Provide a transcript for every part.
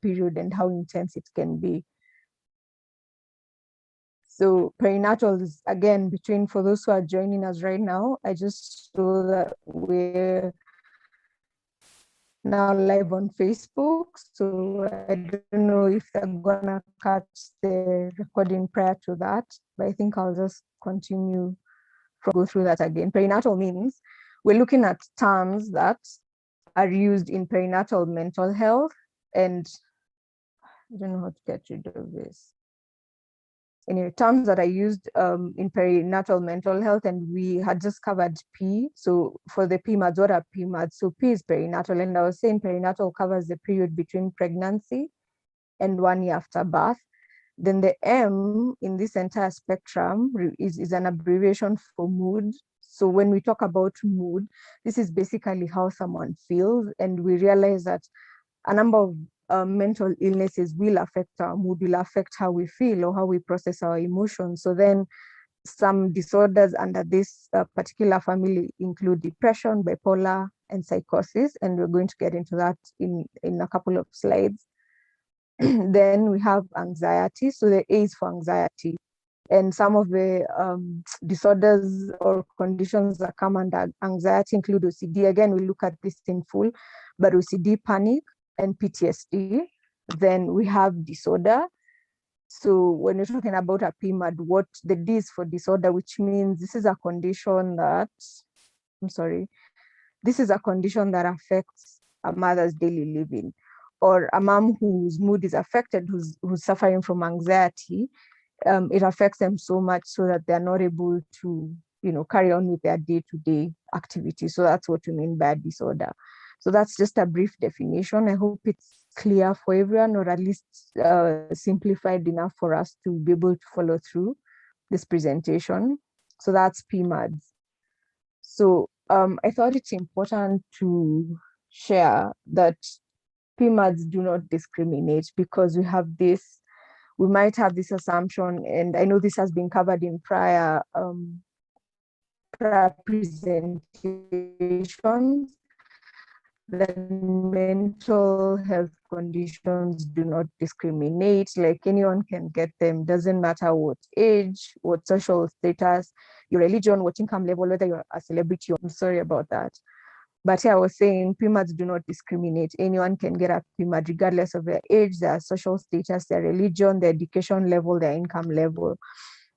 period and how intense it can be. So perinatal is, again, for those who are joining us right now, I just saw that we're now live on Facebook. So I don't know if they're gonna cut the recording prior to that, but I think I'll just continue to go through that again. Perinatal means we're looking at terms that are used in perinatal mental health, and I don't know how to get rid of this. Anyway, terms that are used in perinatal mental health, and we had just covered P. So for the PMADs, what are PMADs? So P is perinatal, and I was saying perinatal covers the period between pregnancy and 1 year after birth. Then the M in this entire spectrum is an abbreviation for mood. So when we talk about mood, this is basically how someone feels, and we realize that a number of mental illnesses will affect our mood, will affect how we feel or how we process our emotions. So then some disorders under this particular family include depression, bipolar, and psychosis, and we're going to get into that in a couple of slides. Then we have anxiety. So the A is for anxiety. And some of the disorders or conditions that come under anxiety include OCD. Again, we'll look at this in full, but OCD, panic, and PTSD. Then we have disorder. So when you're talking about a PMAD, what the D is for disorder, which means this is a condition that, this is a condition that affects a mother's daily living, or a mom whose mood is affected, who's suffering from anxiety. It affects them so much so that they're not able to, carry on with their day-to-day activities. So that's what we mean by disorder. So that's just a brief definition. I hope it's clear for everyone, or at least simplified enough for us to be able to follow through this presentation. So that's PMADs. So I thought it's important to share that PMADs do not discriminate, because we might have this assumption, and I know this has been covered in prior presentations, that mental health conditions do not discriminate. Like, anyone can get them, doesn't matter what age, what social status, your religion, what income level, whether you're a celebrity. I'm sorry about that. But yeah, I was saying PMADs do not discriminate. Anyone can get a PMAD regardless of their age, their social status, their religion, their education level, their income level.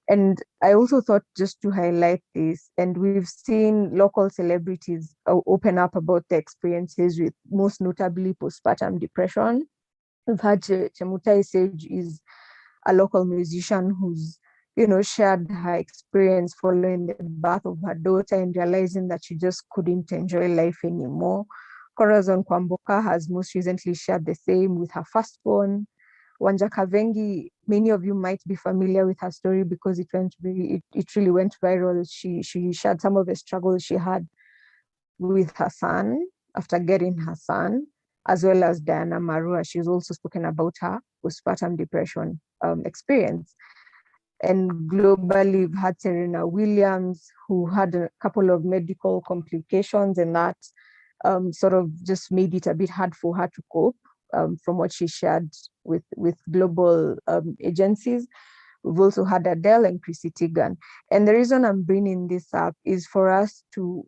And I also thought just to highlight this, and we've seen local celebrities open up about their experiences with, most notably, postpartum depression. We've had Chemutai Sage is a local musician who's shared her experience following the birth of her daughter and realizing that she just couldn't enjoy life anymore. Corazon Kwamboka has most recently shared the same with her firstborn. Wanja Kavengi, many of you might be familiar with her story because it really went viral. She shared some of the struggles she had with her son after getting her son, as well as Diana Marua. She's also spoken about her postpartum depression experience. And globally, we've had Serena Williams, who had a couple of medical complications, and that sort of just made it a bit hard for her to cope, from what she shared with global agencies. We've also had Adele and Chrissy Teigen. And the reason I'm bringing this up is for us to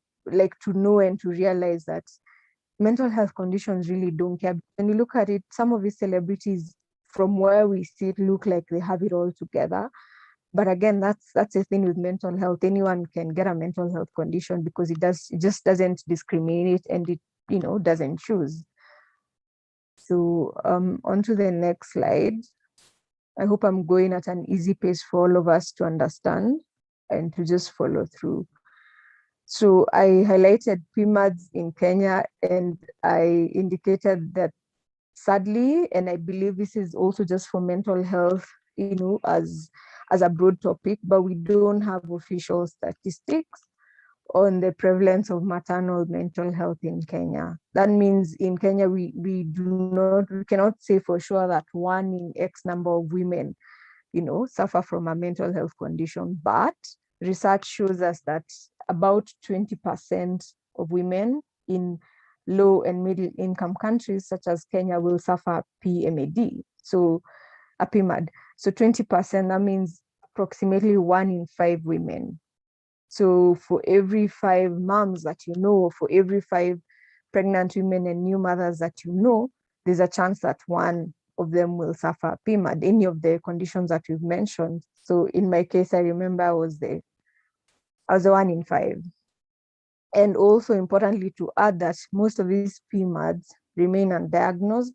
know and to realize that mental health conditions really don't care. When you look at it, some of these celebrities, from where we sit, look like they have it all together. But again, that's the thing with mental health. Anyone can get a mental health condition because it just doesn't discriminate, and it doesn't choose. So on to the next slide. I hope I'm going at an easy pace for all of us to understand and to just follow through. So I highlighted PMADs in Kenya, and I indicated that sadly, and I believe this is also just for mental health, as a broad topic, but we don't have official statistics on the prevalence of maternal mental health in Kenya. That means in Kenya, we cannot say for sure that 1 in X number of women, suffer from a mental health condition, but research shows us that about 20% of women in low and middle income countries such as Kenya will suffer PMAD, so a PMAD. So 20%, that means approximately 1 in 5 women. So for every 5 moms that you know, for every 5 pregnant women and new mothers that you know, there's a chance that one of them will suffer PMAD, any of the conditions that we've mentioned. So in my case, I remember I was the 1 in 5. And also importantly to add that most of these PMADs remain undiagnosed,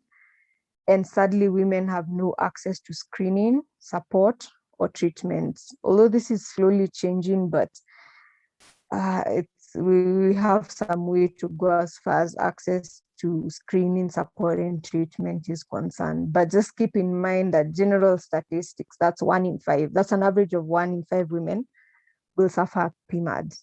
and sadly, women have no access to screening, support, or treatments. Although this is slowly changing, but we have some way to go as far as access to screening, support, and treatment is concerned. But just keep in mind that general statistics, that's 1 in 5. That's an average of 1 in 5 women will suffer PMADs.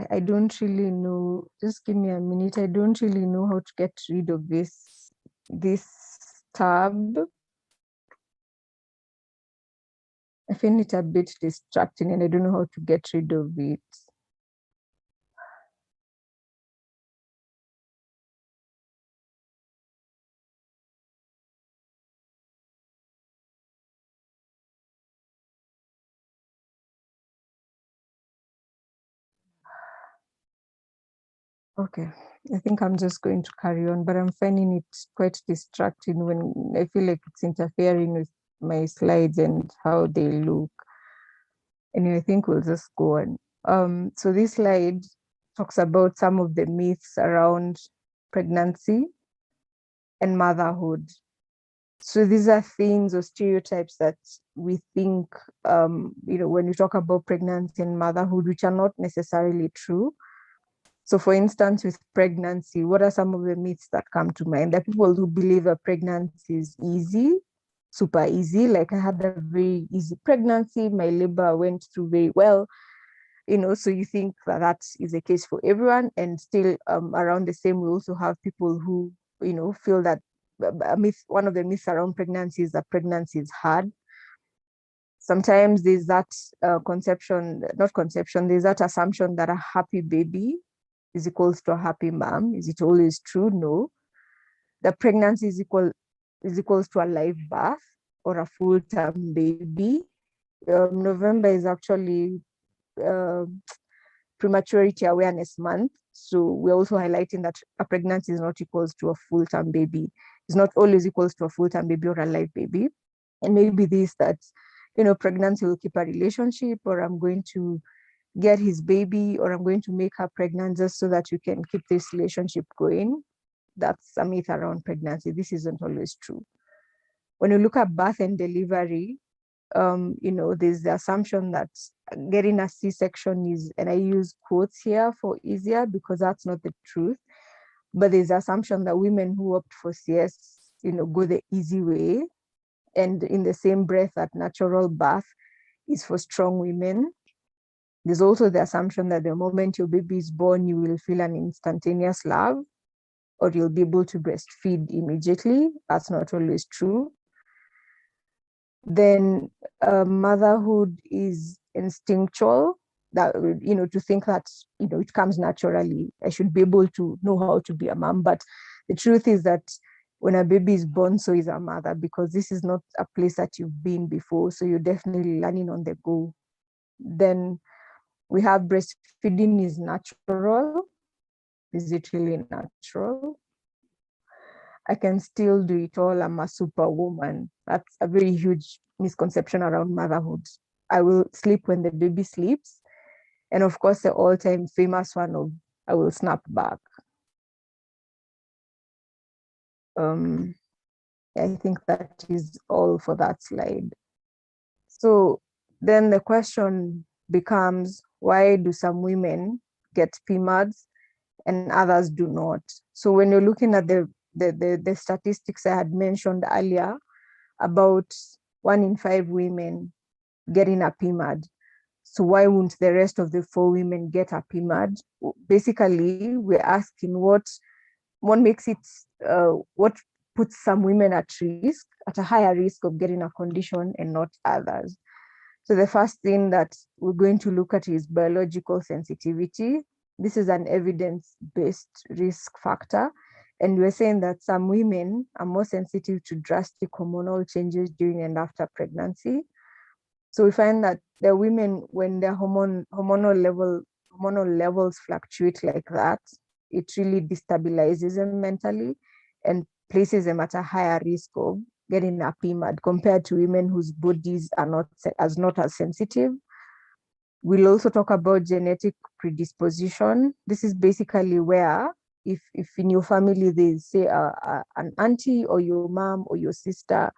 I don't really know, just give me a minute. I don't really know how to get rid of this tab. I find it a bit distracting and I don't know how to get rid of it. Okay, I think I'm just going to carry on, but I'm finding it quite distracting when I feel like it's interfering with my slides and how they look. Anyway, I think we'll just go on. So this slide talks about some of the myths around pregnancy and motherhood. So these are things or stereotypes that we think, when we talk about pregnancy and motherhood, which are not necessarily true. So for instance, with pregnancy, what are some of the myths that come to mind? There are people who believe a pregnancy is easy, super easy. Like I had a very easy pregnancy, my labor went through very well. So you think that is the case for everyone. And still around the same, we also have people who, feel that one of the myths around pregnancy is that pregnancy is hard. Sometimes there's that there's that assumption that a happy baby is equals to a happy mom. Is it always true? No. The pregnancy is equals to a live birth or a full-term baby. November is actually Prematurity Awareness Month. So we're also highlighting that a pregnancy is not equals to a full-term baby. It's not always equals to a full-term baby or a live baby. And maybe this that, pregnancy will keep a relationship, or I'm going to get his baby, or I'm going to make her pregnant just so that you can keep this relationship going. That's a myth around pregnancy. This isn't always true. When you look at birth and delivery, there's the assumption that getting a C-section is, and I use quotes here for easier because that's not the truth, but there's the assumption that women who opt for CS, go the easy way. And in the same breath, that natural birth is for strong women. There's also the assumption that the moment your baby is born, you will feel an instantaneous love, or you'll be able to breastfeed immediately. That's not always true. Then motherhood is instinctual, that, to think that, it comes naturally. I should be able to know how to be a mom. But the truth is that when a baby is born, so is a mother, because this is not a place that you've been before. So you're definitely learning on the go. Then we have breastfeeding is natural. Is it really natural? I can still do it all. I'm a superwoman. That's a very huge misconception around motherhood. I will sleep when the baby sleeps. And of course, the all-time famous one of I will snap back. I think that is all for that slide. So then the question becomes, why do some women get PMADs and others do not? So when you're looking at the statistics I had mentioned earlier about 1 in 5 women getting a PMAD, so why won't the rest of the 4 women get a PMAD? Basically, we're asking what makes it, what puts some women at risk, at a higher risk of getting a condition and not others. So the first thing that we're going to look at is biological sensitivity. This is an evidence-based risk factor. And we're saying that some women are more sensitive to drastic hormonal changes during and after pregnancy. So we find that the women, when their hormonal levels fluctuate like that, it really destabilizes them mentally and places them at a higher risk of getting a PMAD compared to women whose bodies are not as sensitive. We'll also talk about genetic predisposition. This is basically where if in your family they say an auntie or your mom or your sister,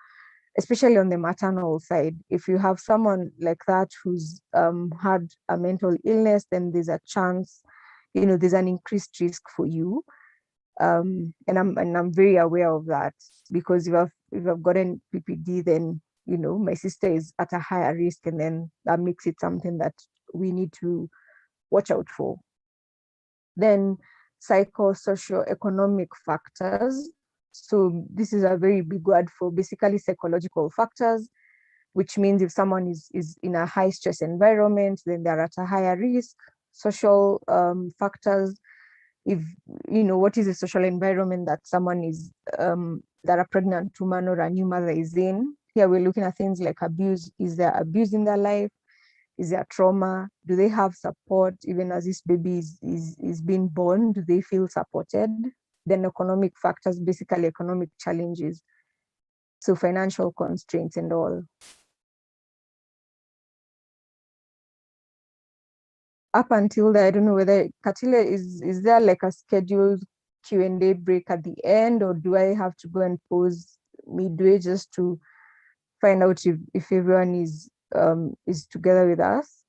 especially on the maternal side, if you have someone like that who's had a mental illness, then there's a chance, there's an increased risk for you. And I'm very aware of that, because if I've gotten PPD, then my sister is at a higher risk, and then that makes it something that we need to watch out for. Then psychosocioeconomic factors. So this is a very big word for basically psychological factors, which means if someone is in a high stress environment, then they're at a higher risk. Social factors, if what is the social environment that someone is that a pregnant woman or a new mother is in. Here we're looking at things like abuse. Is there abuse in their life? Is there trauma? Do they have support even as this baby is being born? Do they feel supported? Then economic factors, basically economic challenges, so financial constraints and all. Up until there, I don't know whether Katila, is there like a scheduled Q&A break at the end, or do I have to go and pause midway just to find out if everyone is together with us?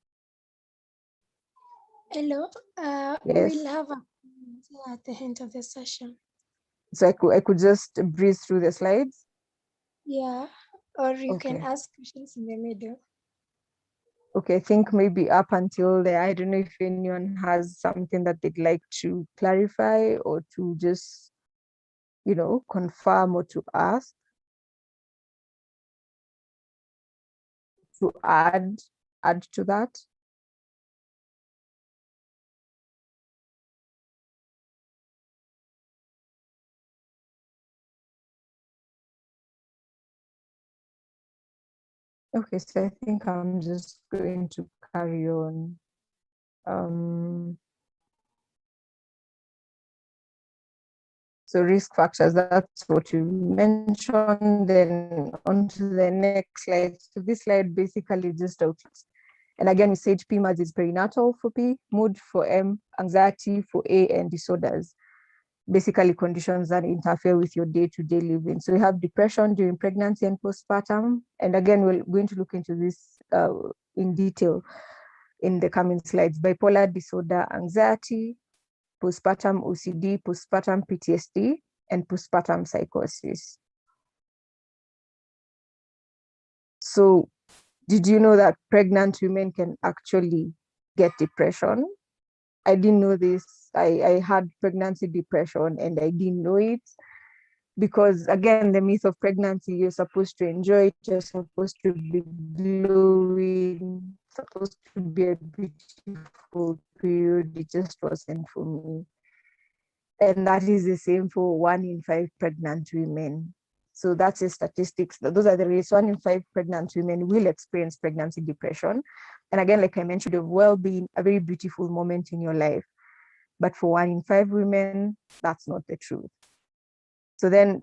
Hello. Yes. We'll have a at the end of the session. So I could just breeze through the slides? Yeah, or you Okay. can ask questions in the middle. Okay, I think maybe up until there, I don't know if anyone has something that they'd like to clarify or to just, confirm or to ask, to add to that. Okay, so I think I'm just going to carry on. So risk factors, that's what you mentioned. Then on to the next slide. So this slide basically just outlines. And again, we said PMADs is perinatal for P, mood for M, anxiety for A, and disorders. Basically conditions that interfere with your day-to-day living. So we have depression during pregnancy and postpartum. And again, we're going to look into this in detail in the coming slides. Bipolar disorder, anxiety, postpartum OCD, postpartum PTSD, and postpartum psychosis. So did you know that pregnant women can actually get depression? I didn't know this. I had pregnancy depression and I didn't know it, because again, the myth of pregnancy, you're supposed to enjoy it, you're supposed to be glowing, supposed to be a beautiful period. It just wasn't for me. And that is the same for 1 in 5 pregnant women. So that's the statistics. Those are the rates. 1 in 5 pregnant women will experience pregnancy depression. And again, like I mentioned, of well-being, a very beautiful moment in your life. But for 1 in 5 women, that's not the truth. So then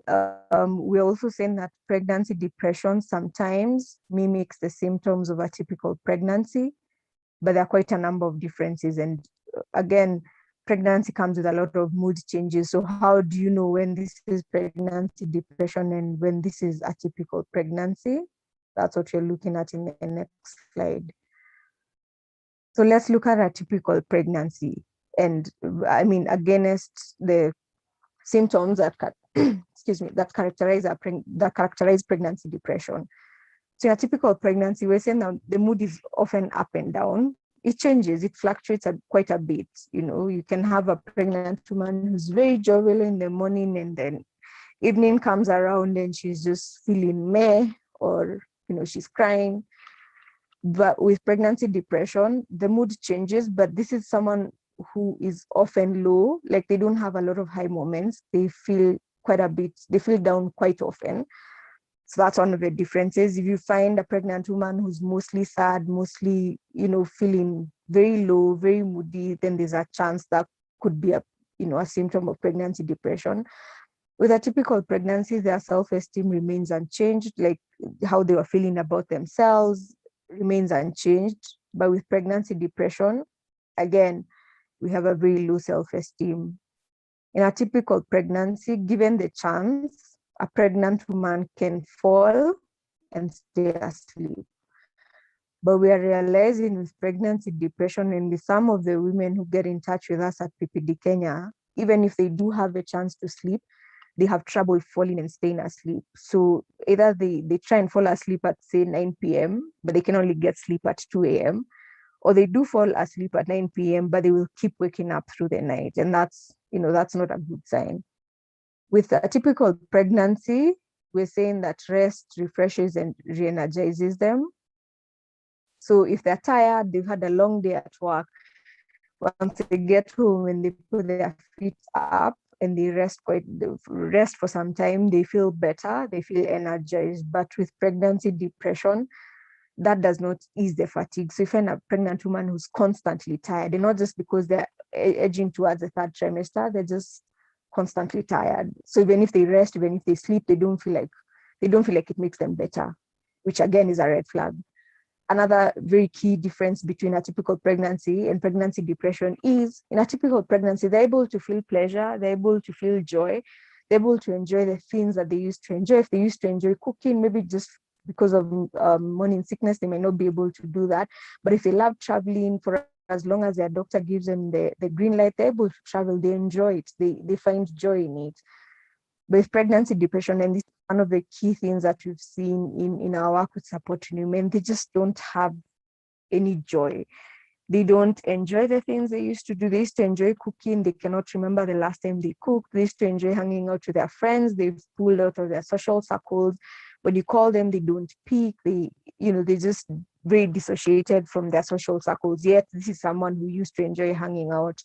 we're also saying that pregnancy depression sometimes mimics the symptoms of a typical pregnancy, but there are quite a number of differences. And again, pregnancy comes with a lot of mood changes. So how do you know when this is pregnancy depression and when this is a typical pregnancy? That's what you're looking at in the next slide. So let's look at a typical pregnancy. And I mean, against the symptoms that that characterize pregnancy depression. So in a typical pregnancy, we're saying that the mood is often up and down. It changes, it fluctuates quite a bit. You can have a pregnant woman who's very jovial in the morning, and then evening comes around and she's just feeling meh, or she's crying. But with pregnancy depression, the mood changes, but this is someone who is often low, like they don't have a lot of high moments. They feel they feel down quite often. So that's one of the differences. If you find a pregnant woman who's mostly sad, mostly, feeling very low, very moody, then there's a chance that could be a symptom of pregnancy depression. With a typical pregnancy, their self-esteem remains unchanged, like how they were feeling about themselves remains unchanged. But with pregnancy depression, again, we have a very low self-esteem. In a typical pregnancy, given the chance, a pregnant woman can fall and stay asleep. But we are realizing with pregnancy depression, and with some of the women who get in touch with us at PPDKenya, even if they do have a chance to sleep, they have trouble falling and staying asleep. So either they try and fall asleep at, say, 9 p.m., but they can only get sleep at 2 a.m., or they do fall asleep at 9 p.m., but they will keep waking up through the night. And that's not a good sign. With a typical pregnancy, we're saying that rest refreshes and re-energizes them. So if they're tired, they've had a long day at work, once they get home and they put their feet up and they rest for some time, they feel better, they feel energized. But with pregnancy depression, that does not ease the fatigue. So if you find a pregnant woman who's constantly tired, and not just because they're edging towards the third trimester, they're just constantly tired. So even if they rest, even if they sleep, they don't feel like it makes them better, which again is a red flag. Another very key difference between a typical pregnancy and pregnancy depression is, in a typical pregnancy, they're able to feel pleasure, they're able to feel joy, they're able to enjoy the things that they used to enjoy. If they used to enjoy cooking, maybe just because of morning sickness, they may not be able to do that. But if they love traveling, for as long as their doctor gives them the green light, they're able to travel, they enjoy it, they find joy in it. But with pregnancy depression, and this is one of the key things that we've seen in our work with supporting women, they just don't have any joy. They don't enjoy the things they used to do. They used to enjoy cooking. They cannot remember the last time they cooked. They used to enjoy hanging out with their friends. They've pulled out of their social circles. When you call them, they don't pick. They just very dissociated from their social circles. Yet this is someone who used to enjoy hanging out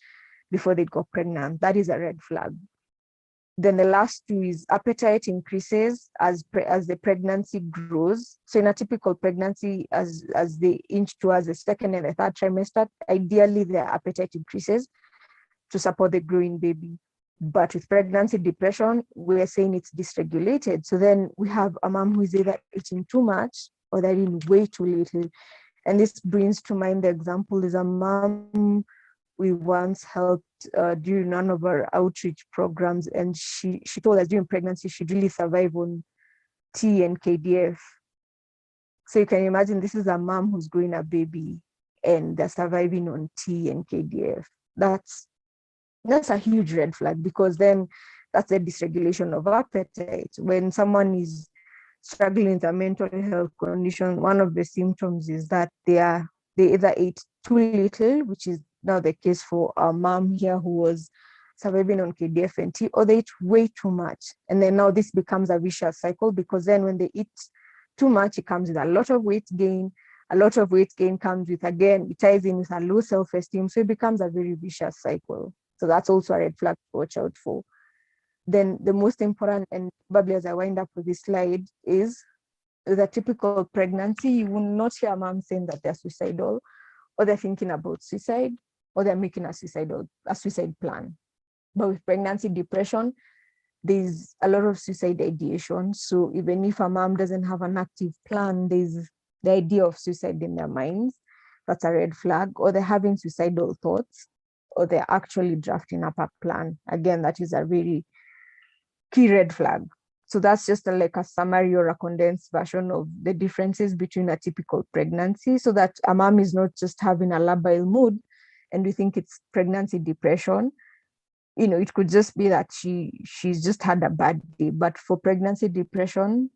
before they got pregnant. That is a red flag. Then the last two is appetite increases as the pregnancy grows. So in a typical pregnancy, as they inch towards the second and the third trimester, ideally their appetite increases to support the growing baby. But with pregnancy depression, we're saying it's dysregulated. So then we have a mom who is either eating too much or they're eating way too little. And this brings to mind the example is a mom we once helped during one of our outreach programs, and she told us during pregnancy she'd really survive on tea and KDF. So you can imagine this is a mom who's growing a baby and they're surviving on tea and KDF. That's a huge red flag, because then that's the dysregulation of appetite. When someone is struggling with a mental health condition, one of the symptoms is that they either ate too little, which is now the case for our mom here who was surviving on KDF and tea, or they eat way too much. And then now this becomes a vicious cycle, because then when they eat too much, it comes with a lot of weight gain. A lot of weight gain comes with, again, it ties in with a low self-esteem. So it becomes a very vicious cycle. So that's also a red flag to watch out for. Then the most important, and probably as I wind up with this slide, is with a typical pregnancy, you will not hear a mom saying that they're suicidal, or they're thinking about suicide, or they're making a suicide plan. But with pregnancy depression, there's a lot of suicide ideation. So even if a mom doesn't have an active plan, there's the idea of suicide in their minds. That's a red flag. Or they're having suicidal thoughts, or they're actually drafting up a plan. Again, that is a really key red flag. So that's just like a summary or a condensed version of the differences between a typical pregnancy, so that a mom is not just having a labile mood and we think it's pregnancy depression. It could just be that she's just had a bad day. But for pregnancy depression,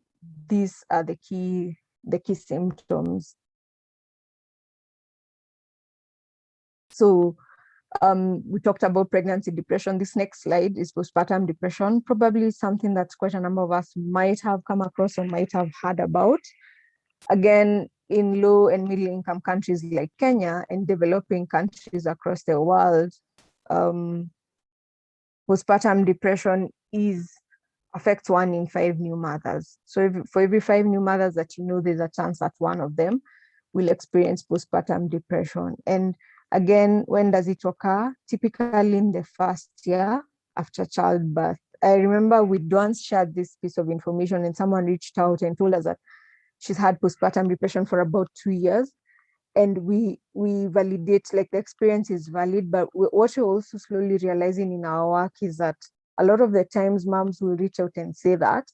these are the key symptoms. So we talked about pregnancy depression. This next slide is postpartum depression, probably something that quite a number of us might have come across or might have heard about. Again, in low and middle income countries like Kenya and developing countries across the world, postpartum depression affects 1 in 5 new mothers. So for every 5 new mothers that you know, there's a chance that one of them will experience postpartum depression. And again, when does it occur? Typically in the first year after childbirth. I remember we once shared this piece of information and someone reached out and told us that she's had postpartum depression for about 2 years. And we validate, like, the experience is valid, but what we're also slowly realizing in our work is that a lot of the times moms will reach out and say that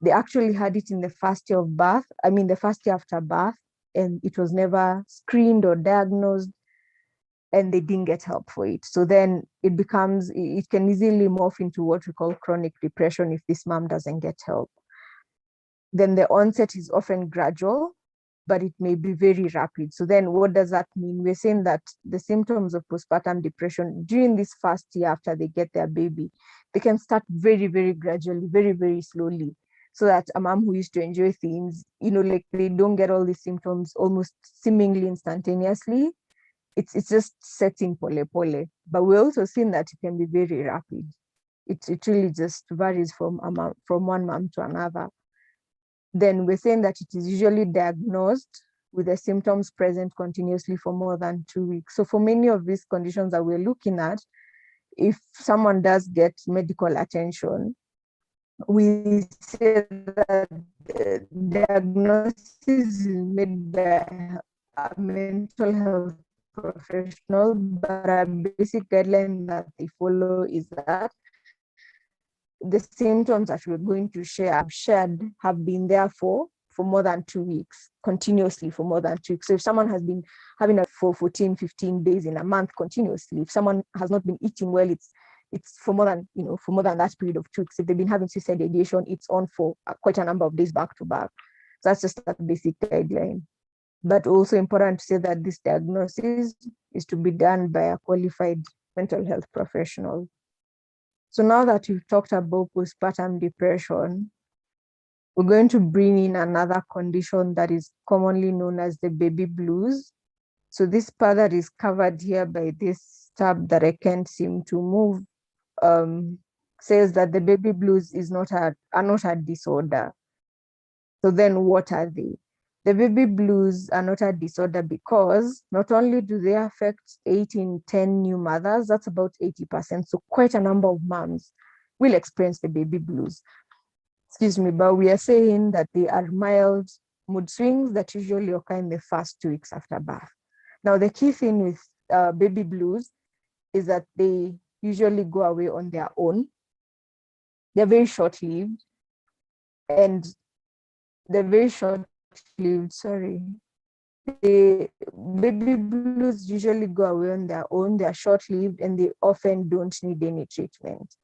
they actually had it in the first year of birth, the first year after birth, and it was never screened or diagnosed, and they didn't get help for it. So then it can easily morph into what we call chronic depression if this mom doesn't get help. Then the onset is often gradual, but it may be very rapid. So then what does that mean? We're saying that the symptoms of postpartum depression during this first year after they get their baby, they can start very, very gradually, very, very slowly. So that a mom who used to enjoy things, like, they don't get all these symptoms almost seemingly instantaneously. It's just setting pole pole. But we're also seeing that it can be very rapid. It really just varies from one mom to another. Then we're saying that it is usually diagnosed with the symptoms present continuously for more than 2 weeks. So for many of these conditions that we're looking at, if someone does get medical attention, we say that the diagnosis is made by a mental health professional, but a basic guideline that they follow is that the symptoms that we're going to shared have been there for more than 2 weeks, continuously for more than 2 weeks. So if someone has been having it for 14, 15 days in a month continuously, if someone has not been eating well, it's for more than that period of 2 weeks. If they've been having suicide ideation, it's on for quite a number of days back to back. So that's just a basic guideline. But also important to say that this diagnosis is to be done by a qualified mental health professional. So now that we've talked about postpartum depression, we're going to bring in another condition that is commonly known as the baby blues. So this part that is covered here by this tab that I can't seem to move says that the baby blues are not a disorder. So then what are they? The baby blues are not a disorder because not only do they affect 8 in 10 new mothers, that's about 80%. So quite a number of moms will experience the baby blues. But we are saying that they are mild mood swings that usually occur in the first 2 weeks after birth. Now, the key thing with baby blues is that they usually go away on their own. They're very short-lived, and they're very short-lived, the baby blues usually go away on their own. They're short-lived, and they often don't need any treatment.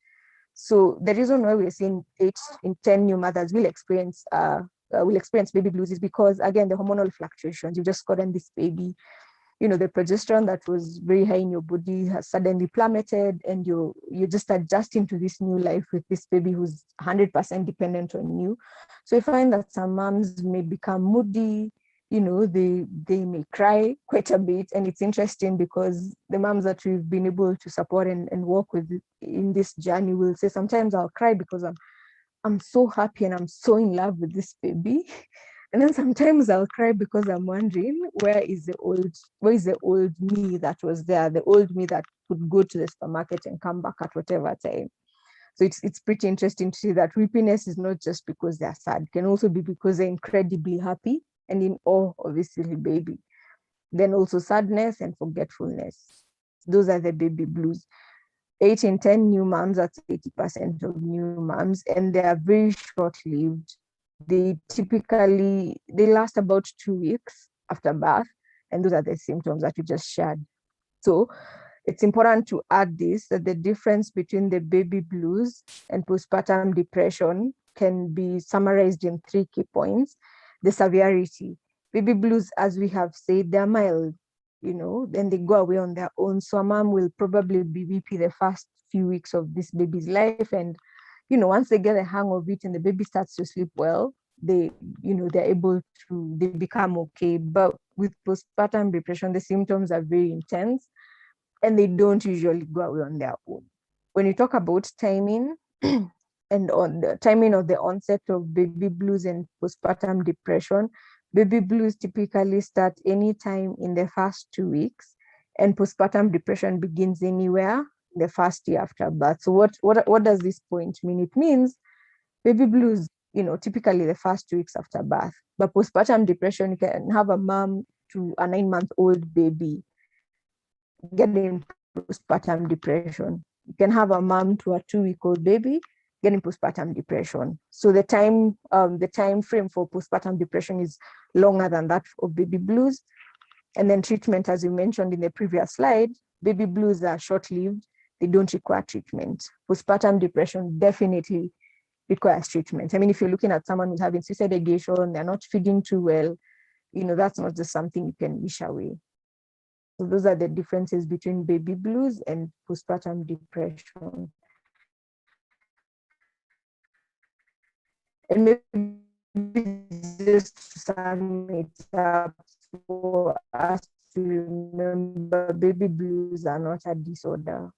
So the reason why we're seeing 8 in 10 new mothers will experience baby blues is because, again, the hormonal fluctuations. You've just gotten this baby, the progesterone that was very high in your body has suddenly plummeted, and you're just adjusting to this new life with this baby who's 100% dependent on you. So I find that some moms may become moody, they may cry quite a bit. And it's interesting because the moms that we've been able to support and work with in this journey will say, sometimes I'll cry because I'm so happy and I'm so in love with this baby. And then sometimes I'll cry because I'm wondering, where is the old me that was there, the old me that could go to the supermarket and come back at whatever time. So it's pretty interesting to see that weepiness is not just because they're sad. It can also be because they're incredibly happy and in awe of this little baby. Then also sadness and forgetfulness. Those are the baby blues. 8 in 10 new moms, that's 80% of new moms, and they are very short-lived. They last about 2 weeks after birth, and those are the symptoms that we just shared. So it's important to add this, that the difference between the baby blues and postpartum depression can be summarized in 3 key points. The severity. Baby blues, as we have said, they're mild, then they go away on their own. So a mom will probably be weepy the first few weeks of this baby's life. And, once they get the hang of it and the baby starts to sleep well, they become okay. But with postpartum depression, the symptoms are very intense. and they don't usually go away on their own. When you talk about timing and on the timing of the onset of baby blues and postpartum depression, baby blues typically start anytime in the first 2 weeks, and postpartum depression begins anywhere in the first year after birth. So what does this point mean? It means baby blues, typically the first 2 weeks after birth, but postpartum depression, you can have a mom to a 9-month-old baby getting postpartum depression. You can have a mom to a 2-week-old baby getting postpartum depression. So the time frame for postpartum depression is longer than that of baby blues. And then treatment, as you mentioned in the previous slide, baby blues are short-lived. They don't require treatment. Postpartum depression definitely requires treatment. I mean, if you're looking at someone who's having suicide ideation, they're not feeding too well, that's not just something you can wish away. So those are the differences between baby blues and postpartum depression. And maybe just to sum it up for us to remember, baby blues are not a disorder.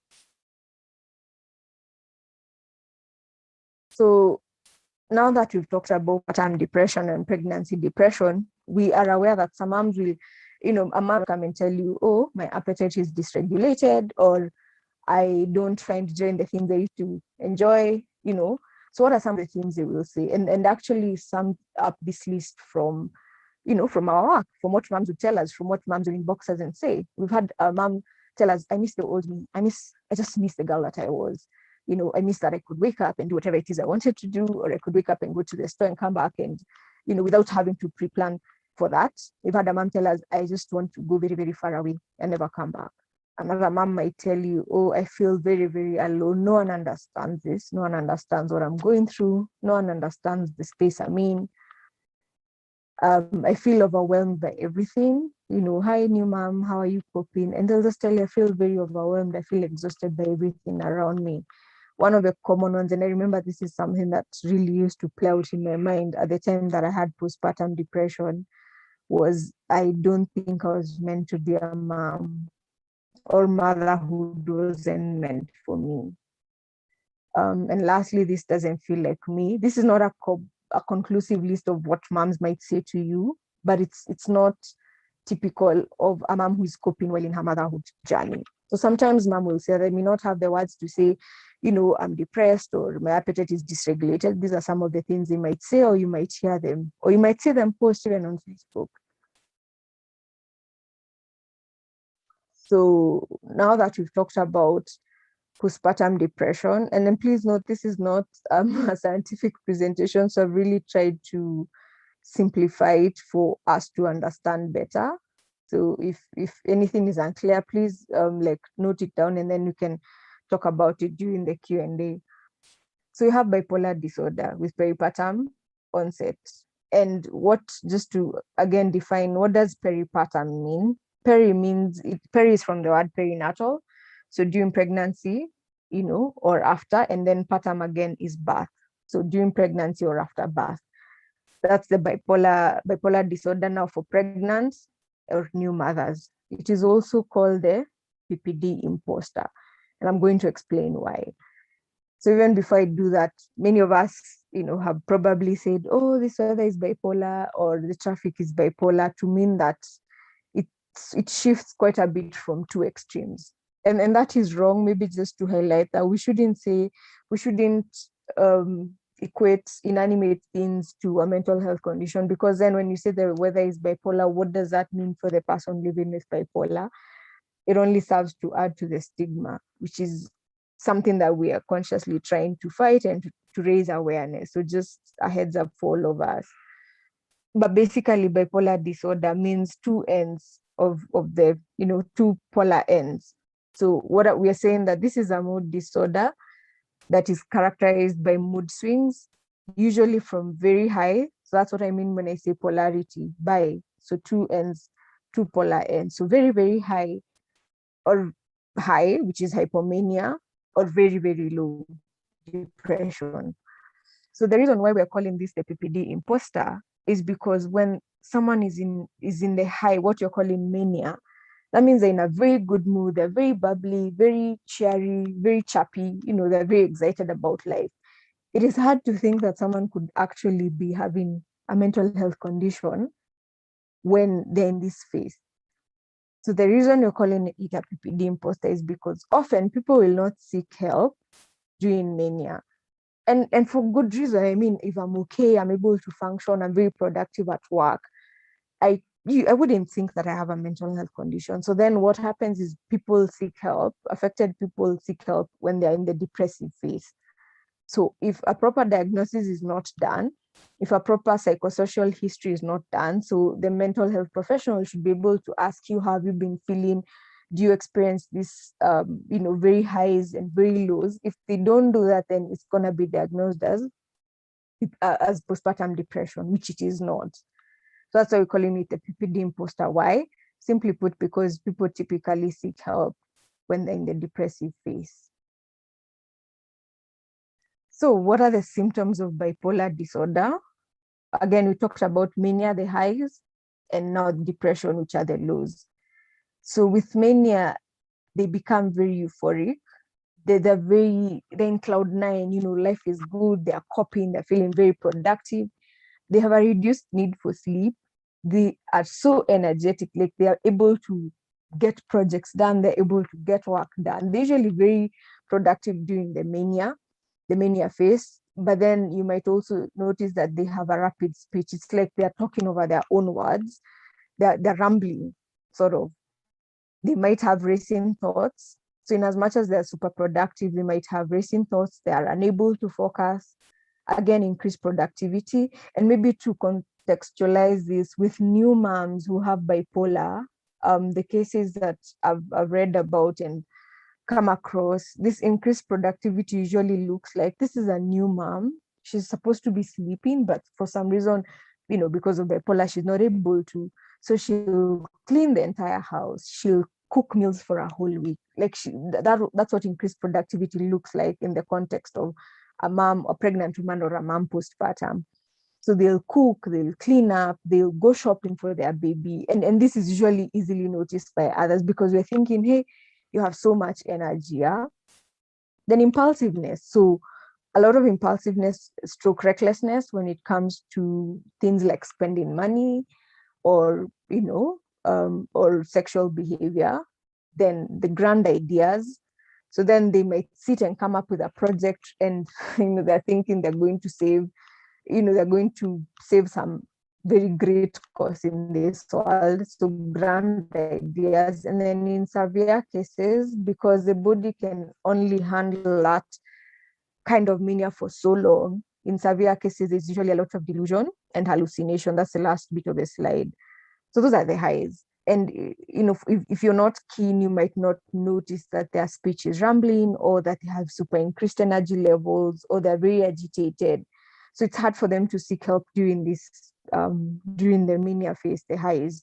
So now that we've talked about postpartum depression and pregnancy depression, we are aware that some moms will, a mom come and tell you, oh, my appetite is dysregulated, or I don't find joy in the things I used to enjoy, So what are some of the things they will say? And actually sum up this list from, from our work, from what moms would tell us, from what moms will inbox us and say. We've had a mom tell us, I miss the old me. I just miss the girl that I was. I miss that I could wake up and do whatever it is I wanted to do, or I could wake up and go to the store and come back and, without having to pre-plan for that. We've had a mom tell us, I just want to go very, very far away and never come back. Another mom might tell you, oh, I feel very, very alone. No one understands this. No one understands what I'm going through. No one understands the space I'm in. I feel overwhelmed by everything. Hi, new mom, how are you coping? And they'll just tell you, I feel very overwhelmed. I feel exhausted by everything around me. One of the common ones, and I remember this is something that really used to play out in my mind at the time that I had postpartum depression, was I don't think I was meant to be a mom, or motherhood wasn't meant for me. And lastly, this doesn't feel like me. This is not a conclusive list of what moms might say to you, but it's not typical of a mom who's coping well in her motherhood journey. So sometimes mom will say, they may not have the words to say, I'm depressed, or my appetite is dysregulated. These are some of the things they might say, or you might hear them, or you might see them post even on Facebook. So now that we've talked about postpartum depression, and then please note, this is not a scientific presentation, so I've really tried to simplify it for us to understand better. So if anything is unclear, please note it down, and then you can talk about it during the Q&A. So you have bipolar disorder with peripartum onset. And just to again define, what does peripartum mean? Peri is from the word perinatal. So during pregnancy, or after, and then partum again is birth. So during pregnancy or after birth. That's the bipolar disorder now for pregnant or new mothers. It is also called the PPD imposter. And I'm going to explain why. So even before I do that, many of us, have probably said, oh, this weather is bipolar, or the traffic is bipolar, to mean that it shifts quite a bit from two extremes. And that is wrong. Maybe just to highlight that we shouldn't equate inanimate things to a mental health condition, because then when you say the weather is bipolar, what does that mean for the person living with bipolar? It only serves to add to the stigma, which is something that we are consciously trying to fight and to raise awareness. So just a heads up for all of us. But basically, bipolar disorder means two ends of the, two polar ends. So what we are saying, that this is a mood disorder that is characterized by mood swings, usually from very high. So that's what I mean when I say polarity, so two ends, two polar ends. So very, very high, or high, which is hypomania, or very, very low, depression. So the reason why we're calling this the PPD imposter is because when someone is in the high, what you're calling mania, That means they're in a very good mood, they're very bubbly, very cheery, very chappy, they're very excited about life. It is hard to think that someone could actually be having a mental health condition when they're in this phase. So the reason you're calling it a PPD imposter is because often people will not seek help during mania. And for good reason. I mean, if I'm okay, I'm able to function, I'm very productive at work, I wouldn't think that I have a mental health condition. So then what happens is people seek help, affected people seek help when they're in the depressive phase. So if a proper diagnosis is not done, if a proper psychosocial history is not done, so the mental health professional should be able to ask you, how have you been feeling? Do you experience this, very highs and very lows? If they don't do that, then it's going to be diagnosed as postpartum depression, which it is not. So that's why we're calling it a PPD imposter. Why? Simply put, because people typically seek help when they're in the depressive phase. So what are the symptoms of bipolar disorder? Again, we talked about mania, the highs, and now depression, which are the lows. So with mania, they become very euphoric. They're in cloud nine, life is good, they're coping, they're feeling very productive. They have a reduced need for sleep. They are so energetic, like they are able to get projects done, they're able to get work done. They're usually very productive during the mania phase. But then you might also notice that they have a rapid speech. It's like they're talking over their own words. They're rambling, sort of. They might have racing thoughts. So in as much as they're super productive, they might have racing thoughts. They are unable to focus. Again, increase productivity. And maybe to contextualize this with new moms who have bipolar, the cases that I've read about and come across, this increased productivity usually looks like, this is a new mom. She's supposed to be sleeping, but for some reason, because of bipolar, she's not able to. So she'll clean the entire house. She'll cook meals for a whole week. Like that's what increased productivity looks like in the context of a mom, a pregnant woman, or a mom postpartum. So they'll cook, they'll clean up, they'll go shopping for their baby. And this is usually easily noticed by others because we're thinking, hey, you have so much energy. Yeah? Then impulsiveness. So a lot of impulsiveness, stroke recklessness when it comes to things like spending money or, or sexual behavior. Then the grand ideas. So then they might sit and come up with a project and, they're thinking they're going to save some very great cause in this world. So grand ideas. And then in severe cases, because the body can only handle that kind of mania for so long, in severe cases, there's usually a lot of delusion and hallucination. That's the last bit of the slide. So those are the highs. And if you're not keen, you might not notice that their speech is rambling, or that they have super increased energy levels, or they're very agitated. So it's hard for them to seek help during during the mania phase, the highs.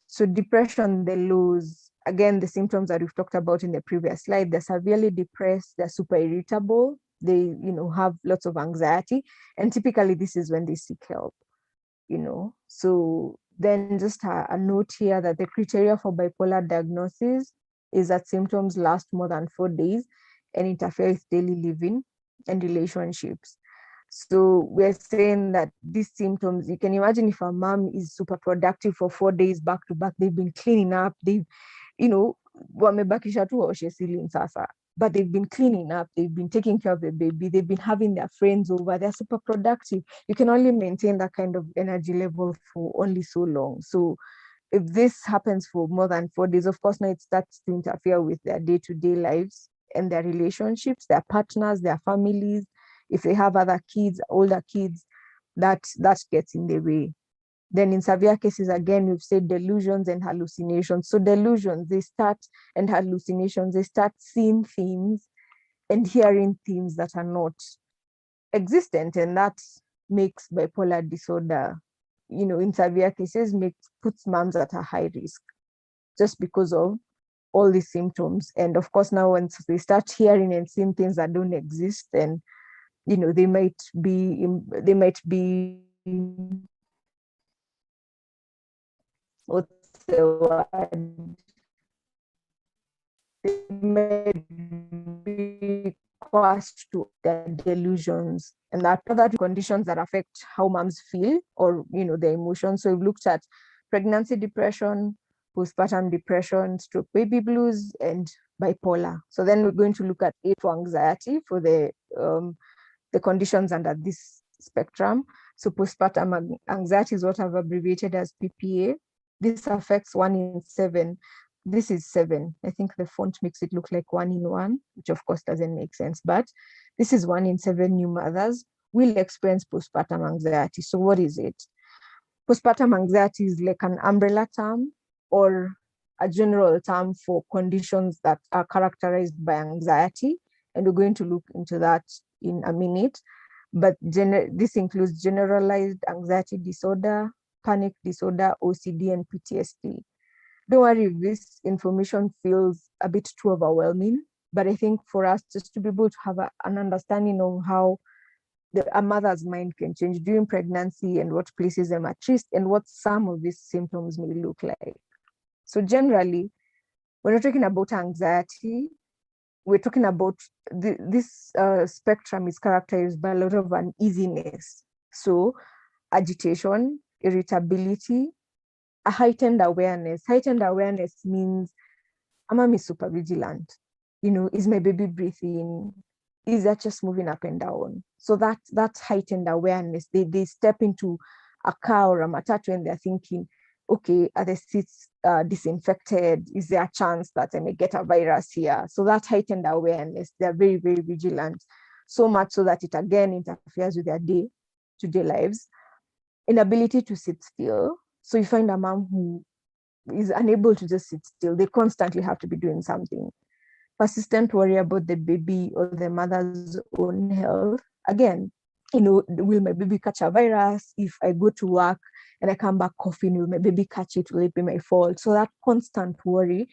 So depression, the lows, again, the symptoms that we've talked about in the previous slide, they're severely depressed, they're super irritable, they, have lots of anxiety. And typically this is when they seek help, So then just a note here that the criteria for bipolar diagnosis is that symptoms last more than 4 days and interfere with daily living and relationships. So we're saying that these symptoms, you can imagine if a mom is super productive for 4 days back to back, they've been cleaning up, they've, wamebakisha tu waoshe ceiling sasa, but they've been cleaning up, they've been taking care of the baby, they've been having their friends over, they're super productive. You can only maintain that kind of energy level for only so long. So if this happens for more than 4 days, of course, now it starts to interfere with their day-to-day lives and their relationships, their partners, their families. If they have other kids, older kids, that gets in the way. Then in severe cases, again, we've said delusions and hallucinations. So delusions, and hallucinations, they start seeing things and hearing things that are not existent. And that makes bipolar disorder, in severe cases, puts moms at a high risk just because of all these symptoms. And of course, now once they start hearing and seeing things that don't exist, then they might be what's the word, they might be coerced to their delusions, and that other conditions that affect how moms feel or their emotions. So we've looked at pregnancy depression, postpartum depression, stroke baby blues, and bipolar. So then we're going to look at A for anxiety for the conditions under this spectrum. So postpartum anxiety is what I've abbreviated as PPA. This affects 1 in 7. This is 7. I think the font makes it look like 1 in 1, which of course doesn't make sense, but this is 1 in 7 new mothers will experience postpartum anxiety. So what is it? Postpartum anxiety is like an umbrella term or a general term for conditions that are characterized by anxiety. And we're going to look into that in a minute. But this includes generalized anxiety disorder, panic disorder, OCD, and PTSD. Don't worry if this information feels a bit too overwhelming, but I think for us just to be able to have an understanding of how a mother's mind can change during pregnancy and what places them at risk and what some of these symptoms may look like. So generally, when we're talking about anxiety, we're talking about this spectrum is characterized by a lot of uneasiness. So agitation, irritability, a heightened awareness. Heightened awareness means a mom is super vigilant. Is my baby breathing? Is that just moving up and down? So that's heightened awareness. They step into a car or a matatu and they're thinking, okay, are the seats disinfected? Is there a chance that I may get a virus here? So that heightened awareness, they're very, very vigilant. So much so that it again interferes with their day-to-day lives. Inability to sit still. So you find a mom who is unable to just sit still. They constantly have to be doing something. Persistent worry about the baby or the mother's own health. Again, will my baby catch a virus? If I go to work and I come back coughing, will my baby catch it? Will it be my fault? So that constant worry.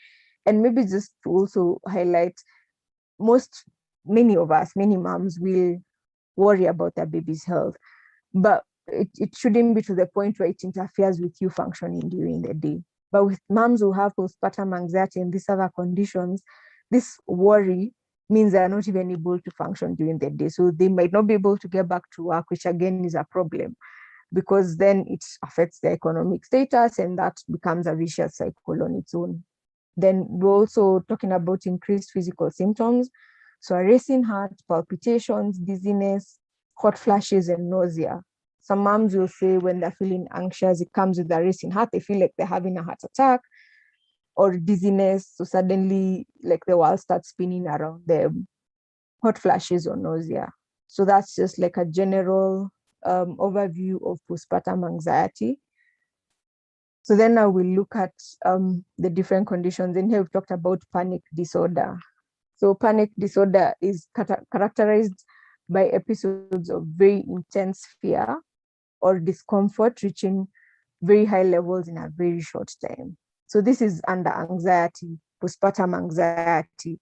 And maybe just to also highlight, many moms will worry about their baby's health, but it shouldn't be to the point where it interferes with you functioning during the day. But with moms who have postpartum anxiety and these other conditions, this worry means they're not even able to function during the day. So they might not be able to get back to work, which again is a problem because then it affects their economic status and that becomes a vicious cycle on its own. Then we're also talking about increased physical symptoms. So a racing heart, palpitations, dizziness, hot flashes, and nausea. Some moms will say when they're feeling anxious, it comes with a racing heart. They feel like they're having a heart attack or dizziness. So suddenly, like the world starts spinning around them, hot flashes or nausea. So that's just like a general overview of postpartum anxiety. So then now we'll look at the different conditions. In here, we've talked about panic disorder. So panic disorder is characterized by episodes of very intense fear or discomfort reaching very high levels in a very short time. So this is under anxiety, postpartum anxiety.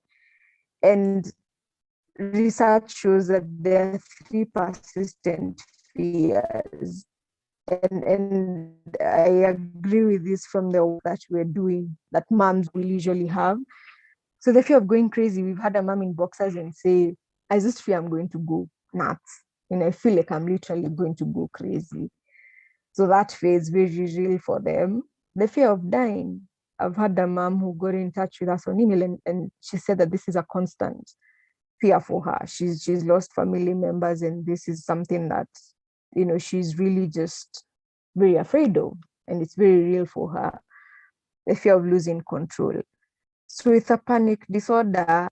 And research shows that there are 3 persistent fears. And I agree with this from the work that we're doing, that moms will usually have. So the fear of going crazy, we've had a mom in boxers and say, I just fear I'm going to go nuts. And I feel like I'm literally going to go crazy. So that fear is very real for them. The fear of dying. I've had a mom who got in touch with us on email and she said that this is a constant fear for her. She's lost family members and this is something that, she's really just very afraid of. And it's very real for her. The fear of losing control. So with a panic disorder,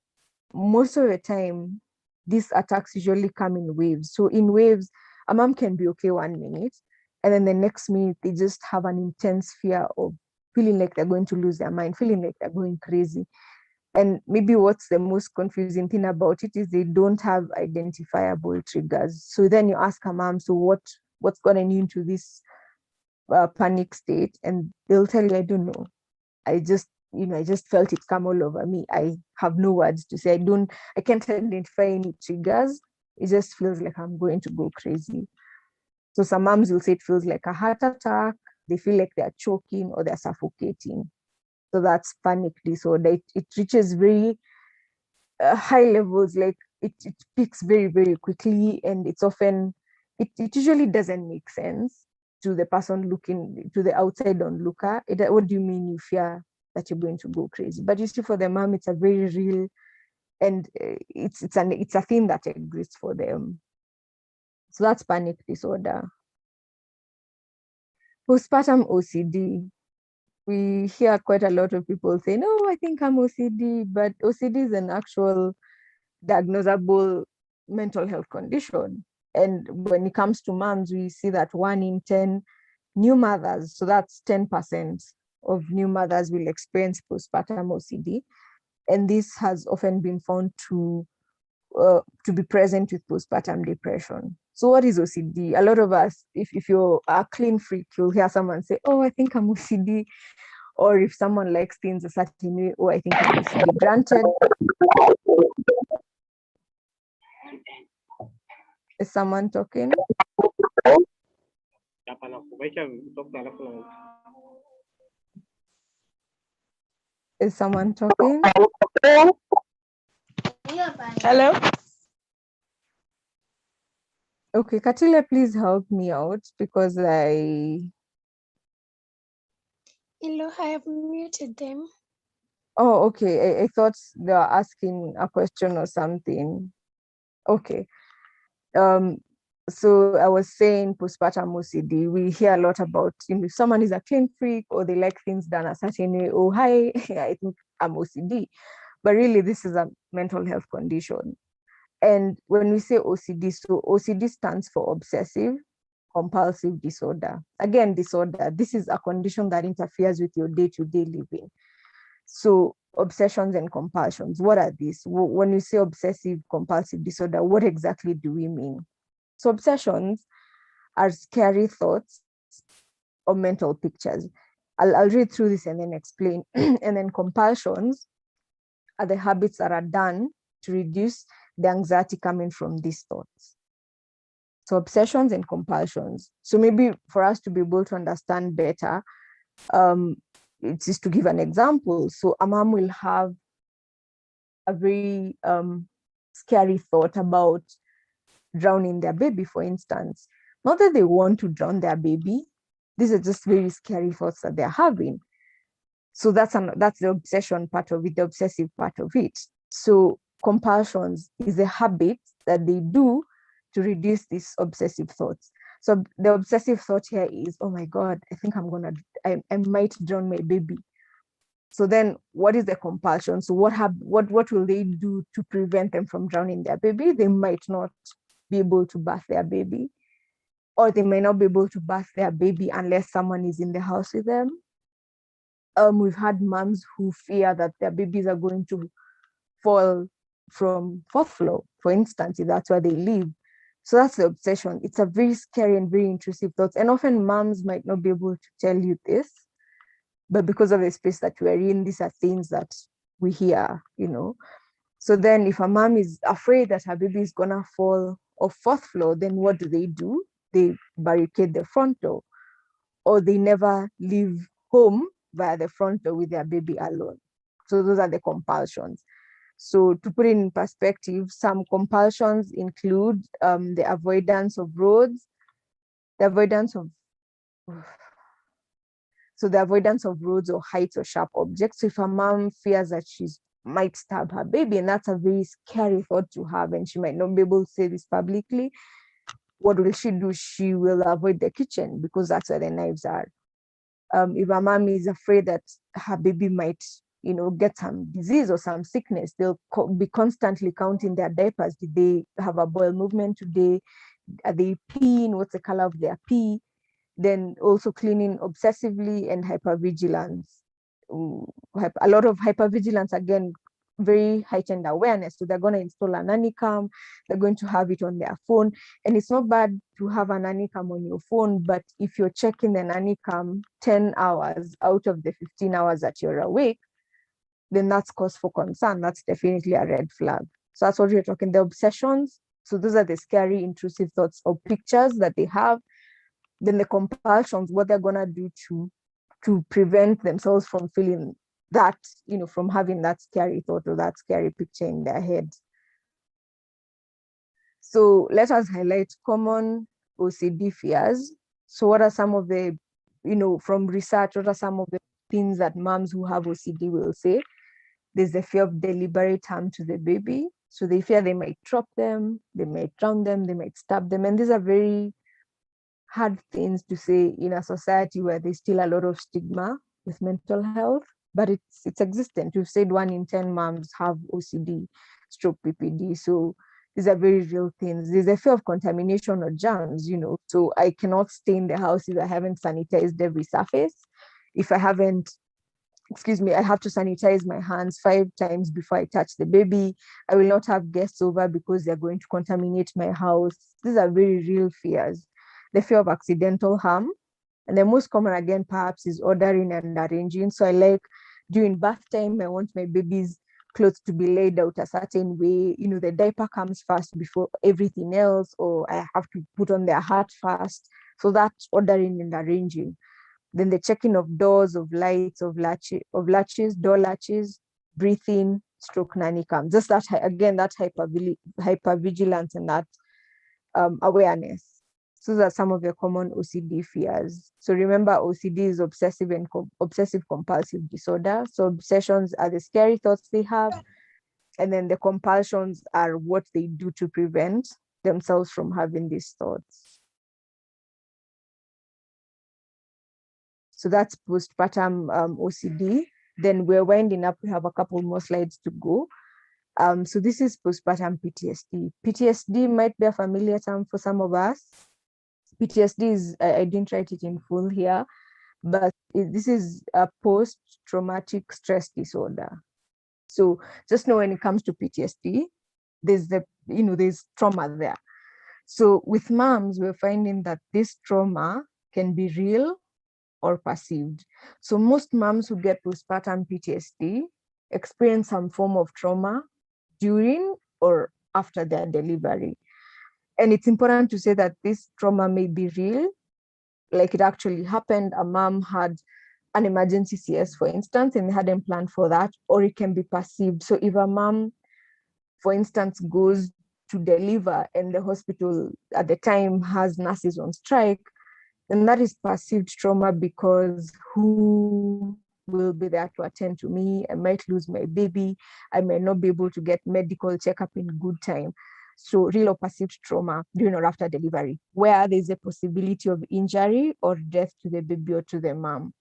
most of the time, these attacks usually come in waves. So in waves, a mom can be okay 1 minute, and then the next minute, they just have an intense fear of feeling like they're going to lose their mind, feeling like they're going crazy. And maybe what's the most confusing thing about it is they don't have identifiable triggers. So then you ask a mom, so what's gotten you into this panic state? And they'll tell you, I don't know. I just felt it come all over me. I have no words to say. I can't identify any triggers. It just feels like I'm going to go crazy. So some moms will say it feels like a heart attack. They feel like they're choking or they're suffocating. So that's panic disorder. It reaches very high levels, like it peaks very, very quickly, and it's often, it usually doesn't make sense to the person looking, to the outside onlooker. What do you mean you fear that you're going to go crazy? But you see, for the mom, it's a very real, and it's a thing that exists for them. So that's panic disorder. Postpartum OCD. We hear quite a lot of people say, no, I think I'm OCD, but OCD is an actual diagnosable mental health condition. And when it comes to moms, we see that 1 in 10 new mothers, so that's 10% of new mothers, will experience postpartum OCD. And this has often been found to be present with postpartum depression. So what is OCD? A lot of us, if you're a clean freak, you'll hear someone say, oh, I think I'm OCD. Or if someone likes things a certain way, oh, I think I'm OCD. Granted, is someone talking? Is someone talking? Hello? Okay, Katila, please help me out because Hello, I have muted them. Oh, okay. I thought they were asking a question or something. Okay. So I was saying postpartum OCD, we hear a lot about, if someone is a clean freak or they like things done a certain way, oh, hi, I think I'm OCD. But really, this is a mental health condition. And when we say OCD, so OCD stands for obsessive compulsive disorder. Again, disorder, this is a condition that interferes with your day-to-day living. So obsessions and compulsions, what are these? When you say obsessive compulsive disorder, what exactly do we mean? So obsessions are scary thoughts or mental pictures. I'll read through this and then explain. And then compulsions are the habits that are done to reduce the anxiety coming from these thoughts. So obsessions and compulsions. So maybe for us to be able to understand better, it's just to give an example. So a mom will have a very scary thought about drowning their baby, for instance. Not that they want to drown their baby. These are just very scary thoughts that they're having. So that's the obsession part of it, the obsessive part of it. So compulsions is a habit that they do to reduce these obsessive thoughts. So the obsessive thought here is, oh my God, I think I might drown my baby. So then what is the compulsion? So what will they do to prevent them from drowning their baby? They might not be able to birth their baby, or they may not be able to birth their baby unless someone is in the house with them. We've had moms who fear that their babies are going to fall from 4th floor, for instance, if that's where they live. So that's the obsession. It's a very scary and very intrusive thought. And often moms might not be able to tell you this, but because of the space that we're in, these are things that we hear, So then if a mom is afraid that her baby is gonna fall off 4th floor, then what do? They barricade the front door, or they never leave home via the front door with their baby alone. So those are the compulsions. So to put it in perspective, some compulsions include the avoidance of roads, the avoidance of roads or heights or sharp objects. So if a mom fears that she might stab her baby, and that's a very scary thought to have, and she might not be able to say this publicly, what will she do? She will avoid the kitchen because that's where the knives are. If a mom is afraid that her baby might, get some disease or some sickness, they'll be constantly counting their diapers. Did they have a bowel movement today? Are they peeing? What's the color of their pee? Then also cleaning obsessively, and hypervigilance. A lot of hypervigilance, again, very heightened awareness. So they're going to install a nanny cam, they're going to have it on their phone. And it's not bad to have a nanny cam on your phone, but if you're checking the nanny cam 10 hours out of the 15 hours that you're awake, then that's cause for concern. That's definitely a red flag. So that's what we're talking, the obsessions. So those are the scary, intrusive thoughts or pictures that they have. Then the compulsions, what they're gonna do to prevent themselves from feeling that, from having that scary thought or that scary picture in their head. So let us highlight common OCD fears. So what are some of the, from research, what are some of the things that moms who have OCD will say? There's the fear of deliberate harm to the baby. So they fear they might drop them, they might drown them, they might stab them. And these are very hard things to say in a society where there's still a lot of stigma with mental health, but it's existent. We've said 1 in 10 moms have OCD, stroke PPD. So these are very real things. There's a fear of contamination or germs, so I cannot stay in the house if I haven't sanitized every surface. If I haven't, I have to sanitize my hands 5 times before I touch the baby. I will not have guests over because they're going to contaminate my house. These are very real fears. The fear of accidental harm. And the most common, again, perhaps, is ordering and arranging. So I like during bath time, I want my baby's clothes to be laid out a certain way. The diaper comes first before everything else, or I have to put on their hat first. So that's ordering and arranging. Then the checking of doors, of lights, of latches, door latches, breathing, stroke nanny cam. Just that, again, that hypervigilance and that awareness. So those are some of the common OCD fears. So remember, OCD is obsessive and obsessive compulsive disorder. So obsessions are the scary thoughts they have, and then the compulsions are what they do to prevent themselves from having these thoughts. So that's postpartum OCD. Then we're winding up. We have a couple more slides to go. So this is postpartum PTSD. PTSD might be a familiar term for some of us. PTSD is, I didn't write it in full here, but this is a post-traumatic stress disorder. So just know when it comes to PTSD, there's trauma there. So with moms, we're finding that this trauma can be real or perceived. So most moms who get postpartum PTSD experience some form of trauma during or after their delivery. And it's important to say that this trauma may be real, like it actually happened. A mom had an emergency CS, for instance, and they hadn't planned for that, or it can be perceived. So if a mom, for instance, goes to deliver and the hospital at the time has nurses on strike, then that is perceived trauma because who will be there to attend to me? I might lose my baby. I may not be able to get medical checkup in good time. So real or perceived trauma during or after delivery, where there's a possibility of injury or death to the baby or to the mom.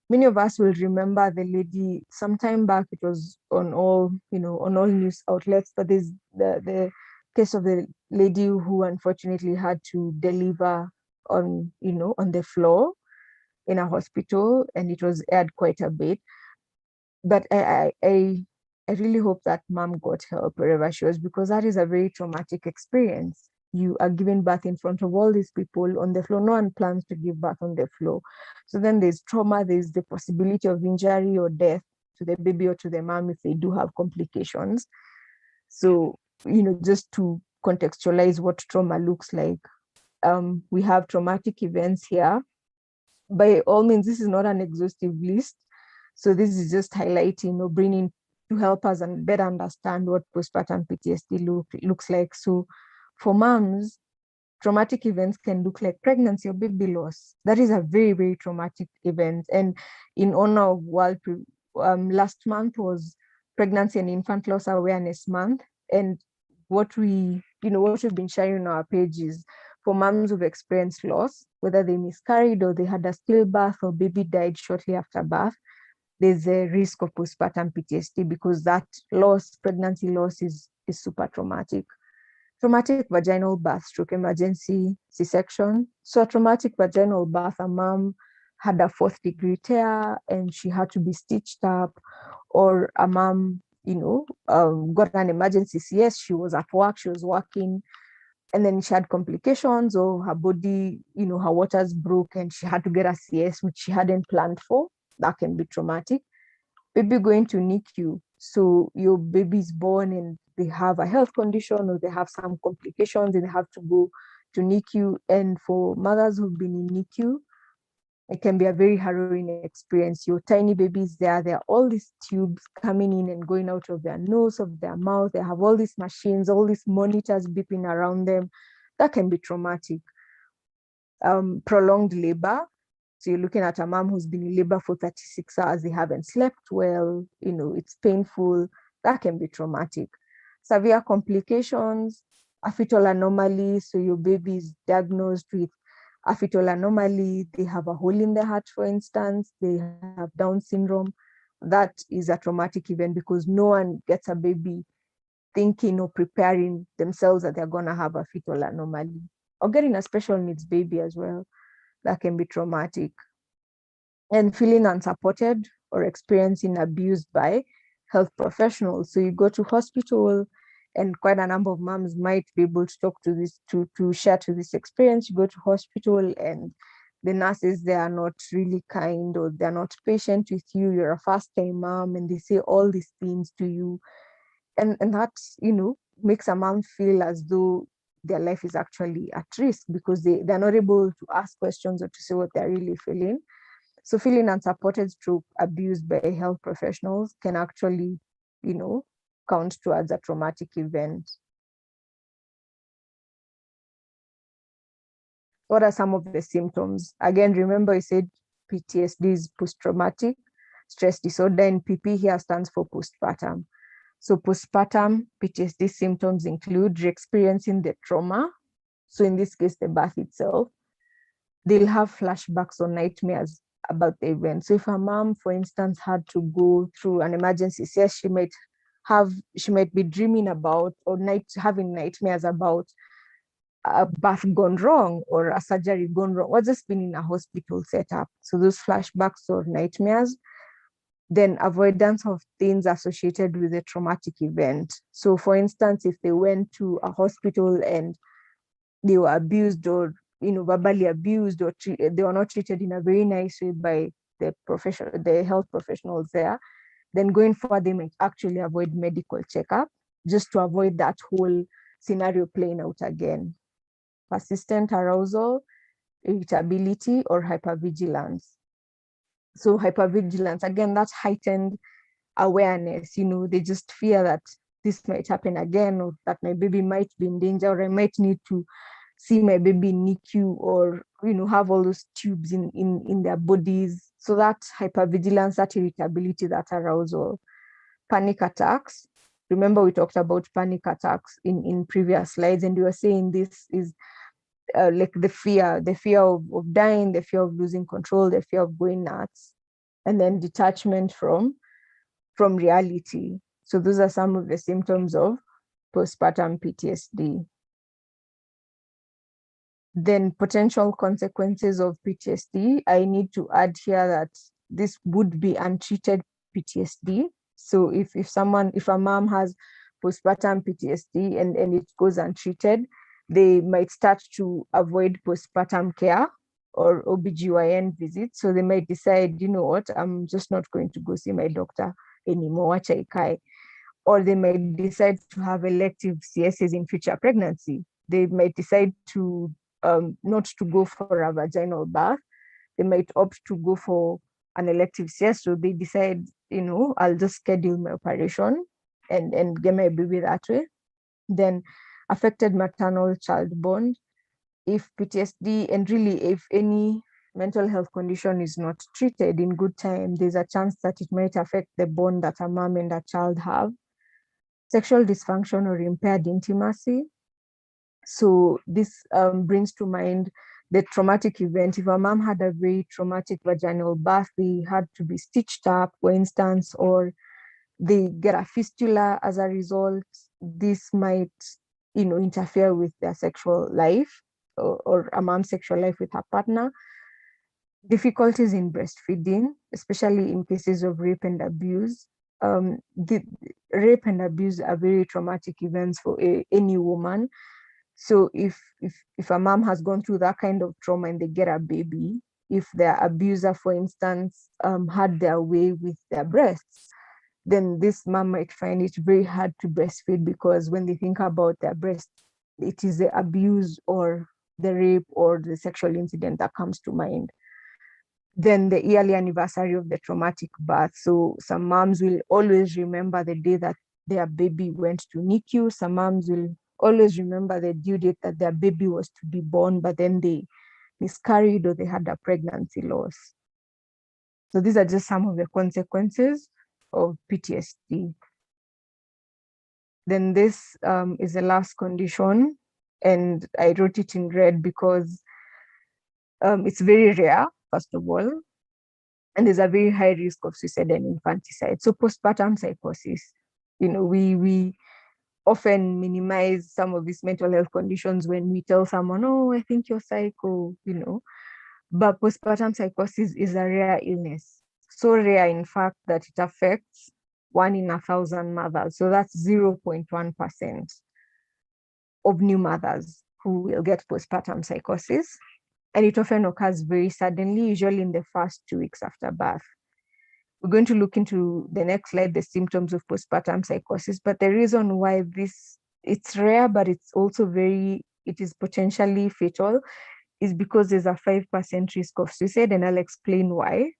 Many of us will remember the lady sometime back. It was on all news outlets, but there's the case of the lady who unfortunately had to deliver on the floor in a hospital, and it was aired quite a bit. But I really hope that mom got help wherever she was, because that is a very traumatic experience. You are giving birth in front of all these people on the floor. No one plans to give birth on the floor. So then there's trauma, there's the possibility of injury or death to the baby or to the mom if they do have complications. So, just to contextualize what trauma looks like, we have traumatic events here. By all means, this is not an exhaustive list. So this is just highlighting or bringing to help us and better understand what postpartum PTSD looks like. So for moms, traumatic events can look like pregnancy or baby loss. That is a very, very traumatic event. And in honor of last month was Pregnancy and Infant Loss Awareness Month. And what we've been sharing on our page is for moms who've experienced loss, whether they miscarried or they had a stillbirth or baby died shortly after birth, there's a risk of postpartum PTSD because that loss, pregnancy loss, is super traumatic. Traumatic vaginal birth, stroke emergency C-section. So a traumatic vaginal birth, a mom had a 4th-degree tear and she had to be stitched up, or a mom, got an emergency CS. She was at work, she was working, and then she had complications, or her body, her waters broke and she had to get a CS, which she hadn't planned for. That can be traumatic. Baby going to NICU. So your baby's born and they have a health condition or they have some complications and they have to go to NICU. And for mothers who've been in NICU, It can be a very harrowing experience. Your tiny babies there are all these tubes coming in and going out of their nose, of their mouth. They have all these machines, all these monitors beeping around them. That can be traumatic. Prolonged labor. So you're looking at a mom who's been in labor for 36 hours. They haven't slept well. It's painful. That can be traumatic. Severe complications, a fetal anomaly. So your baby is diagnosed with a fetal anomaly. They have a hole in the heart, for instance. They have Down syndrome. That is a traumatic event because no one gets a baby thinking or preparing themselves that they're going to have a fetal anomaly. Or getting a special needs baby as well. That can be traumatic. And feeling unsupported or experiencing abuse by health professionals. So you go to hospital, and quite a number of moms might be able to talk to this, to share to this experience. You go to hospital and the nurses, they are not really kind, or they're not patient with you. You're a first-time mom, and they say all these things to you. And that, makes a mom feel as though their life is actually at risk because they're not able to ask questions or to say what they're really feeling. So feeling unsupported through abused by health professionals can actually, count towards a traumatic event. What are some of the symptoms? Again, remember I said PTSD is post-traumatic stress disorder, and PP here stands for postpartum. So postpartum PTSD symptoms include re-experiencing the trauma. So in this case, the birth itself. They'll have flashbacks or nightmares about the event. So if a mom, for instance, had to go through an emergency, yes, she might be dreaming about or having nightmares about a birth gone wrong or a surgery gone wrong, or just been in a hospital setup. So those flashbacks or nightmares. Then avoidance of things associated with a traumatic event. So for instance, if they went to a hospital and they were abused or verbally abused, or they were not treated in a very nice way by the health professionals there, then going forward, they might actually avoid medical checkup just to avoid that whole scenario playing out again. Persistent arousal, irritability, or hypervigilance. So hypervigilance, again, that's heightened awareness. They just fear that this might happen again, or that my baby might be in danger, or I might need to see my baby in NICU, or have all those tubes in their bodies. So that hypervigilance, that irritability, that arousal. Panic attacks. Remember we talked about panic attacks in previous slides, and we were saying this is like the fear of dying, the fear of losing control, the fear of going nuts, and then detachment from reality. So those are some of the symptoms of postpartum PTSD. Then potential consequences of PTSD. I need to add here that this would be untreated PTSD. So if a mom has postpartum PTSD and it goes untreated, they might start to avoid postpartum care or OBGYN visits. So they might decide, you know what, I'm just not going to go see my doctor anymore. Or they might decide to have elective CSs in future pregnancy. They might decide to not to go for a vaginal birth. They might opt to go for an elective CS. So they decide, I'll just schedule my operation and get my baby that way. Then affected maternal child bond. If PTSD, and really if any mental health condition is not treated in good time, there's a chance that it might affect the bond that a mom and a child have. Sexual dysfunction or impaired intimacy. So this brings to mind the traumatic event. If a mom had a very traumatic vaginal birth, they had to be stitched up, for instance, or they get a fistula as a result, this might, interfere with their sexual life or a mom's sexual life with her partner. Difficulties in breastfeeding, especially in cases of rape and abuse. The rape and abuse are very traumatic events for any woman. So if a mom has gone through that kind of trauma and they get a baby, if their abuser, for instance, had their way with their breasts, then this mom might find it very hard to breastfeed, because when they think about their breast, it is the abuse or the rape or the sexual incident that comes to mind. Then the yearly anniversary of the traumatic birth. So some moms will always remember the day that their baby went to NICU. Some moms will always remember the due date that their baby was to be born, but then they miscarried or they had a pregnancy loss. So these are just some of the consequences of PTSD. Then this is the last condition, and I wrote it in red because it's very rare, first of all, and there's a very high risk of suicide and infanticide. So postpartum psychosis, we often minimize some of these mental health conditions when we tell someone, oh, I think you're psycho, but postpartum psychosis is a rare illness. So rare, in fact, that it affects 1 in 1,000 mothers. So that's 0.1% of new mothers who will get postpartum psychosis. And it often occurs very suddenly, usually in the first 2 weeks after birth. We're going to look into the next slide, the symptoms of postpartum psychosis. But the reason why it's rare, but it's also it is potentially fatal, is because there's a 5% risk of suicide, and I'll explain why,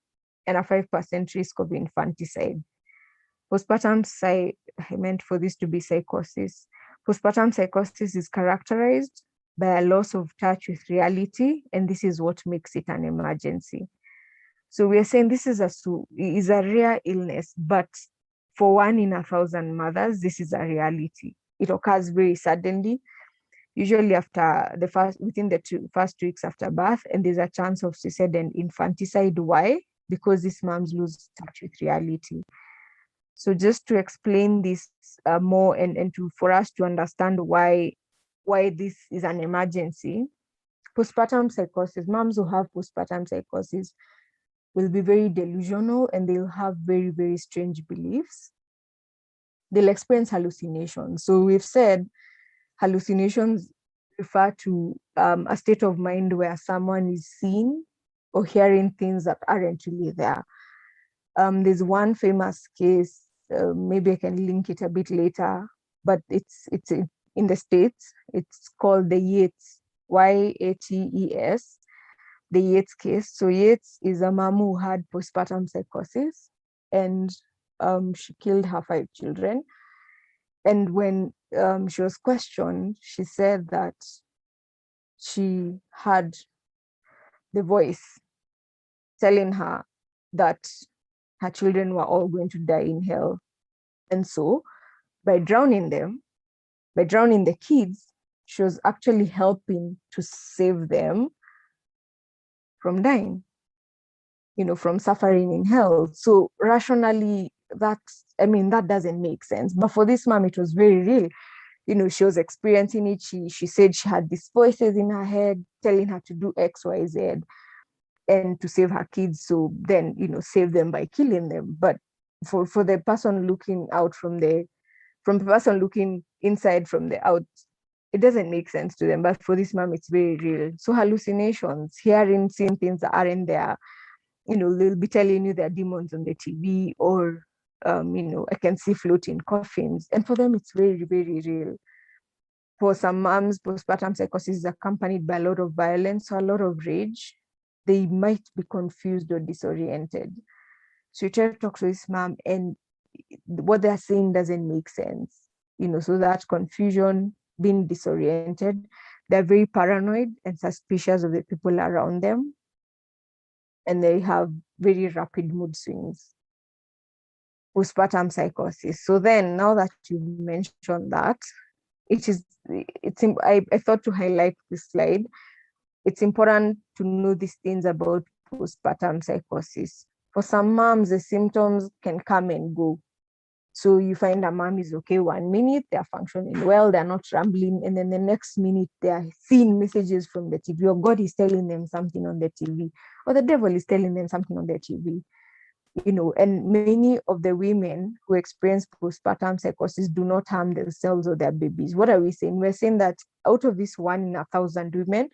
and a 5% risk of infanticide. I meant for this to be psychosis. Postpartum psychosis is characterized by a loss of touch with reality, and this is what makes it an emergency. So we are saying this is a rare illness, but for 1 in 1,000 mothers, this is a reality. It occurs very suddenly, usually within the first 2 weeks after birth, and there's a chance of suicide and infanticide. Why? Because these moms lose touch with reality. So just to explain this more, and for us to understand why this is an emergency, postpartum psychosis, moms who have postpartum psychosis will be very delusional, and they'll have very, very strange beliefs. They'll experience hallucinations. So we've said hallucinations refer to a state of mind where someone is seeing or hearing things that aren't really there. There's one famous case, maybe I can link it a bit later, but it's in the States. It's called the Yates, Yates, the Yates case. So Yates is a mom who had postpartum psychosis, and she killed her 5 children. And when she was questioned, she said that she had the voice telling her that her children were all going to die in hell. And so by drowning the kids, she was actually helping to save them from dying, from suffering in hell. So rationally, that doesn't make sense. But for this mom, it was very real. She was experiencing it. She said she had these voices in her head telling her to do X, Y, Z, and to save her kids. So then, save them by killing them. But for the person looking out from the person looking inside from the out, it doesn't make sense to them. But for this mom, it's very real. So hallucinations, hearing, seeing things that aren't there, they'll be telling you there are demons on the TV, or I can see floating coffins. And for them, it's very, very real. For some moms, postpartum psychosis is accompanied by a lot of violence or a lot of rage. They might be confused or disoriented. So you try to talk to this mom, and what they're saying doesn't make sense. So that confusion, being disoriented, they're very paranoid and suspicious of the people around them, and they have very rapid mood swings. Postpartum psychosis. So then, now that you mentioned that, I thought to highlight this slide. It's important to know these things about postpartum psychosis. For some moms, the symptoms can come and go. So you find a mom is okay 1 minute, they're functioning well, they're not rambling, and then the next minute they're seeing messages from the TV, or God is telling them something on the TV, or the devil is telling them something on the TV. And many of the women who experience postpartum psychosis do not harm themselves or their babies. What are we saying? We're saying that out of this 1 in 1,000 women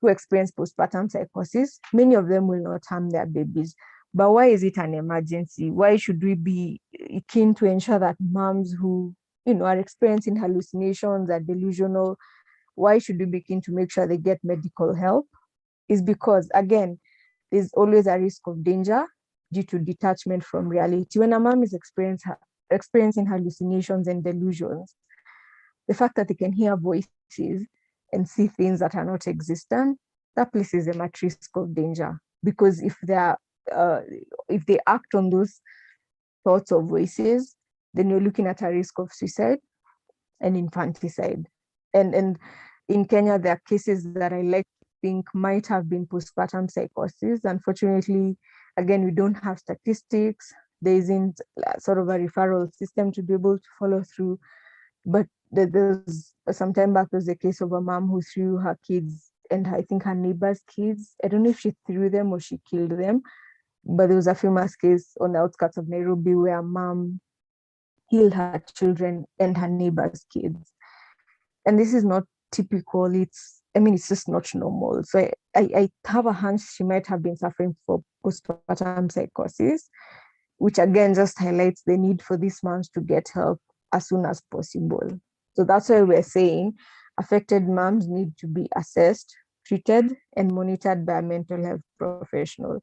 who experience postpartum psychosis, many of them will not harm their babies. But why is it an emergency? Why should we be keen to ensure that moms who, are experiencing hallucinations, are delusional, why should we be keen to make sure they get medical help? Is because, again, there's always a risk of danger due to detachment from reality. When a mom is experiencing hallucinations and delusions, the fact that they can hear voices and see things that are not existent, that places them at risk of danger. Because if they act on those thoughts or voices, then you're looking at a risk of suicide and infanticide. And in Kenya, there are cases that I like to think might have been postpartum psychosis. Unfortunately, again, we don't have statistics. There isn't sort of a referral system to be able to follow through. But there's some time back, there was a case of a mom who threw her kids and I think her neighbor's kids. I don't know if she threw them or she killed them, but there was a famous case on the outskirts of Nairobi where a mom killed her children and her neighbor's kids. And this is not typical. It's just not normal. So I have a hunch she might have been suffering from postpartum psychosis, which again just highlights the need for these moms to get help as soon as possible. So that's why we're saying affected moms need to be assessed, treated, and monitored by a mental health professional,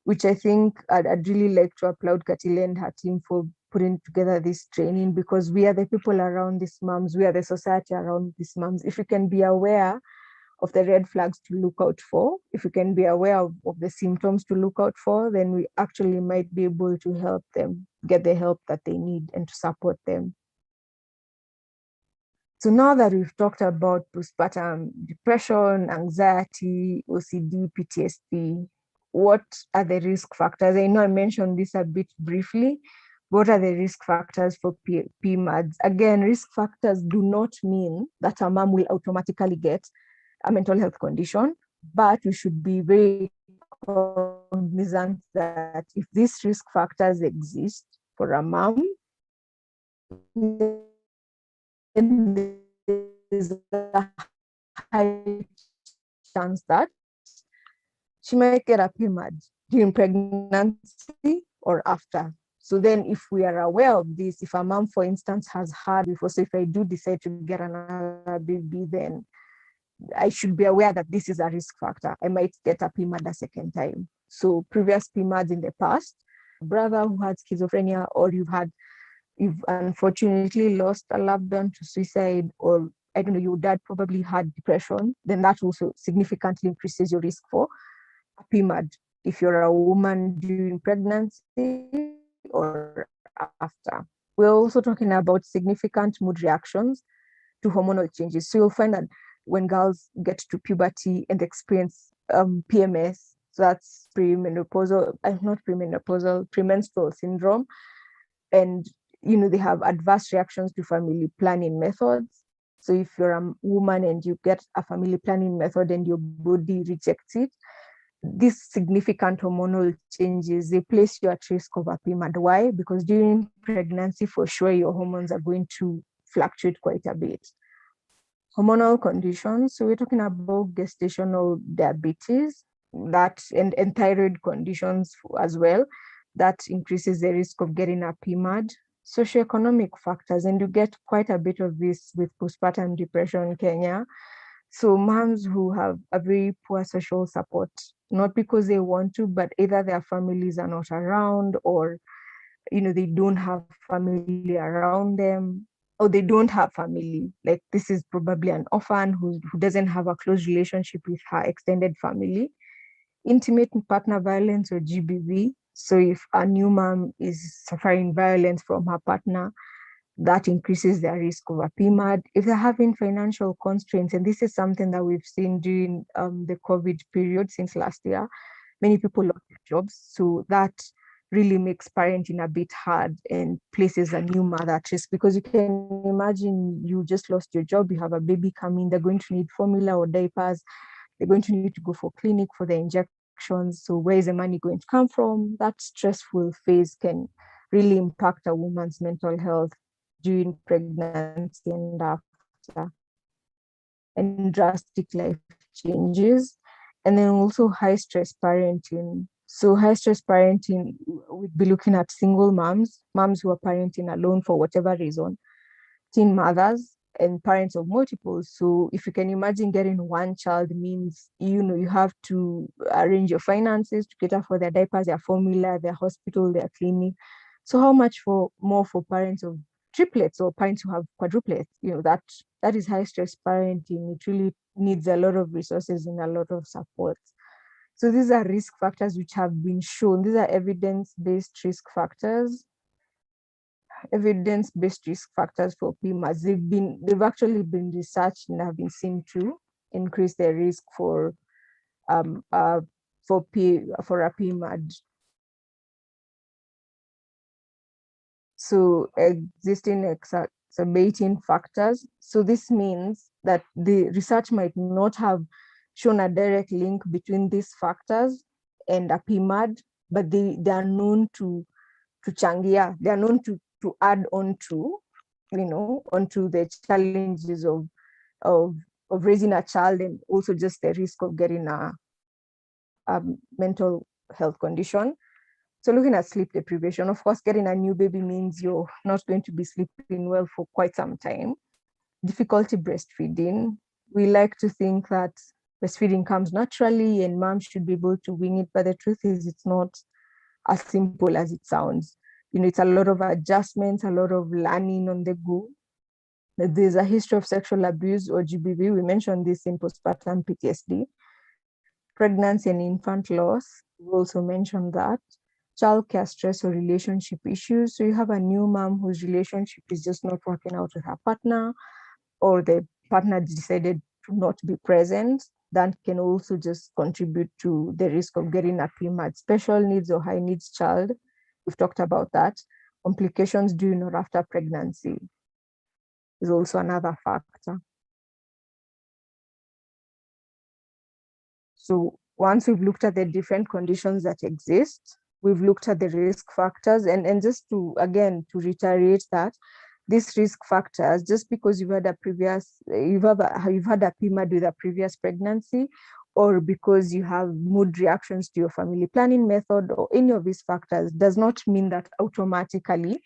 which I think I'd really like to applaud Katile and her team for putting together this training, because we are the people around these moms, we are the society around these moms. If we can be aware of the red flags to look out for, if we can be aware of the symptoms to look out for, then we actually might be able to help them get the help that they need and to support them. So now that we've talked about postpartum depression, anxiety, OCD, PTSD, what are the risk factors? I know I mentioned this a bit briefly. What are the risk factors for PMADs? Again, risk factors do not mean that a mom will automatically get a mental health condition, but we should be very cognizant that if these risk factors exist for a mom, then there's a high chance that she might get a PMAD during pregnancy or after. So then if we are aware of this, if a mom, for instance, has had before, so if I do decide to get another baby, then I should be aware that this is a risk factor. I might get a PMAD a second time. So previous PMADs in the past, brother who had schizophrenia, or you've unfortunately lost a loved one to suicide, or I don't know, your dad probably had depression, then that also significantly increases your risk for a PMAD if you're a woman during pregnancy or after. We're also talking about significant mood reactions to hormonal changes. So you'll find that when girls get to puberty and experience PMS, so that's premenstrual syndrome, and they have adverse reactions to family planning methods. So if you're a woman and you get a family planning method and your body rejects it, these significant hormonal changes, they place you at risk of a PMAD. Why? Because during pregnancy, for sure, your hormones are going to fluctuate quite a bit. Hormonal conditions, so we're talking about gestational diabetes, and thyroid conditions as well, that increases the risk of getting a PMAD. Socioeconomic factors, and you get quite a bit of this with postpartum depression in Kenya. So moms who have a very poor social support, not because they want to, but either their families are not around, or they don't have family around them, or they don't have family. Like, this is probably an orphan who doesn't have a close relationship with her extended family. Intimate partner violence, or GBV. So if a new mom is suffering violence from her partner, that increases their risk of a PMAD. If they're having financial constraints, and this is something that we've seen during the COVID period since last year, many people lost their jobs. So that really makes parenting a bit hard and places a new mother at risk, because you can imagine you just lost your job, you have a baby coming, they're going to need formula or diapers, they're going to need to go for clinic for the injections. So where is the money going to come from? That stressful phase can really impact a woman's mental health during pregnancy and after, and drastic life changes. And then also high stress parenting. So high stress parenting, we'd be looking at single moms who are parenting alone for whatever reason, teen mothers, and parents of multiple. So if you can imagine, getting one child means, you have to arrange your finances to cater for their diapers, their formula, their hospital, their clinic. So how much more for parents of triplets or parents who have quadruplets? That is high stress parenting. It really needs a lot of resources and a lot of support. So these are risk factors which have been shown. These are evidence-based risk factors. Evidence-based risk factors for PMADs. They've actually been researched and have been seen to increase the risk for a PMAD. So existing exacerbating factors. So this means that the research might not have shown a direct link between these factors and a PMAD, but they are known to changia. They are known to add on to, onto the challenges of raising a child, and also just the risk of getting a mental health condition. So looking at sleep deprivation, of course, getting a new baby means you're not going to be sleeping well for quite some time. Difficulty breastfeeding. We like to think that breastfeeding comes naturally and moms should be able to wing it, but the truth is it's not as simple as it sounds. It's a lot of adjustments, a lot of learning on the go. There's a history of sexual abuse or GBV. We mentioned this in postpartum PTSD. Pregnancy and infant loss. We also mentioned that. Childcare stress or relationship issues. So you have a new mom whose relationship is just not working out with her partner, or the partner decided to not be present. That can also just contribute to the risk of getting a PMAD. Special needs or high needs child. We've talked about that. Complications during or after pregnancy is also another factor. So once we've looked at the different conditions that exist, we've looked at the risk factors, and just to reiterate that these risk factors, just because you've had a PMAD with a previous pregnancy, or because you have mood reactions to your family planning method, or any of these factors, does not mean that automatically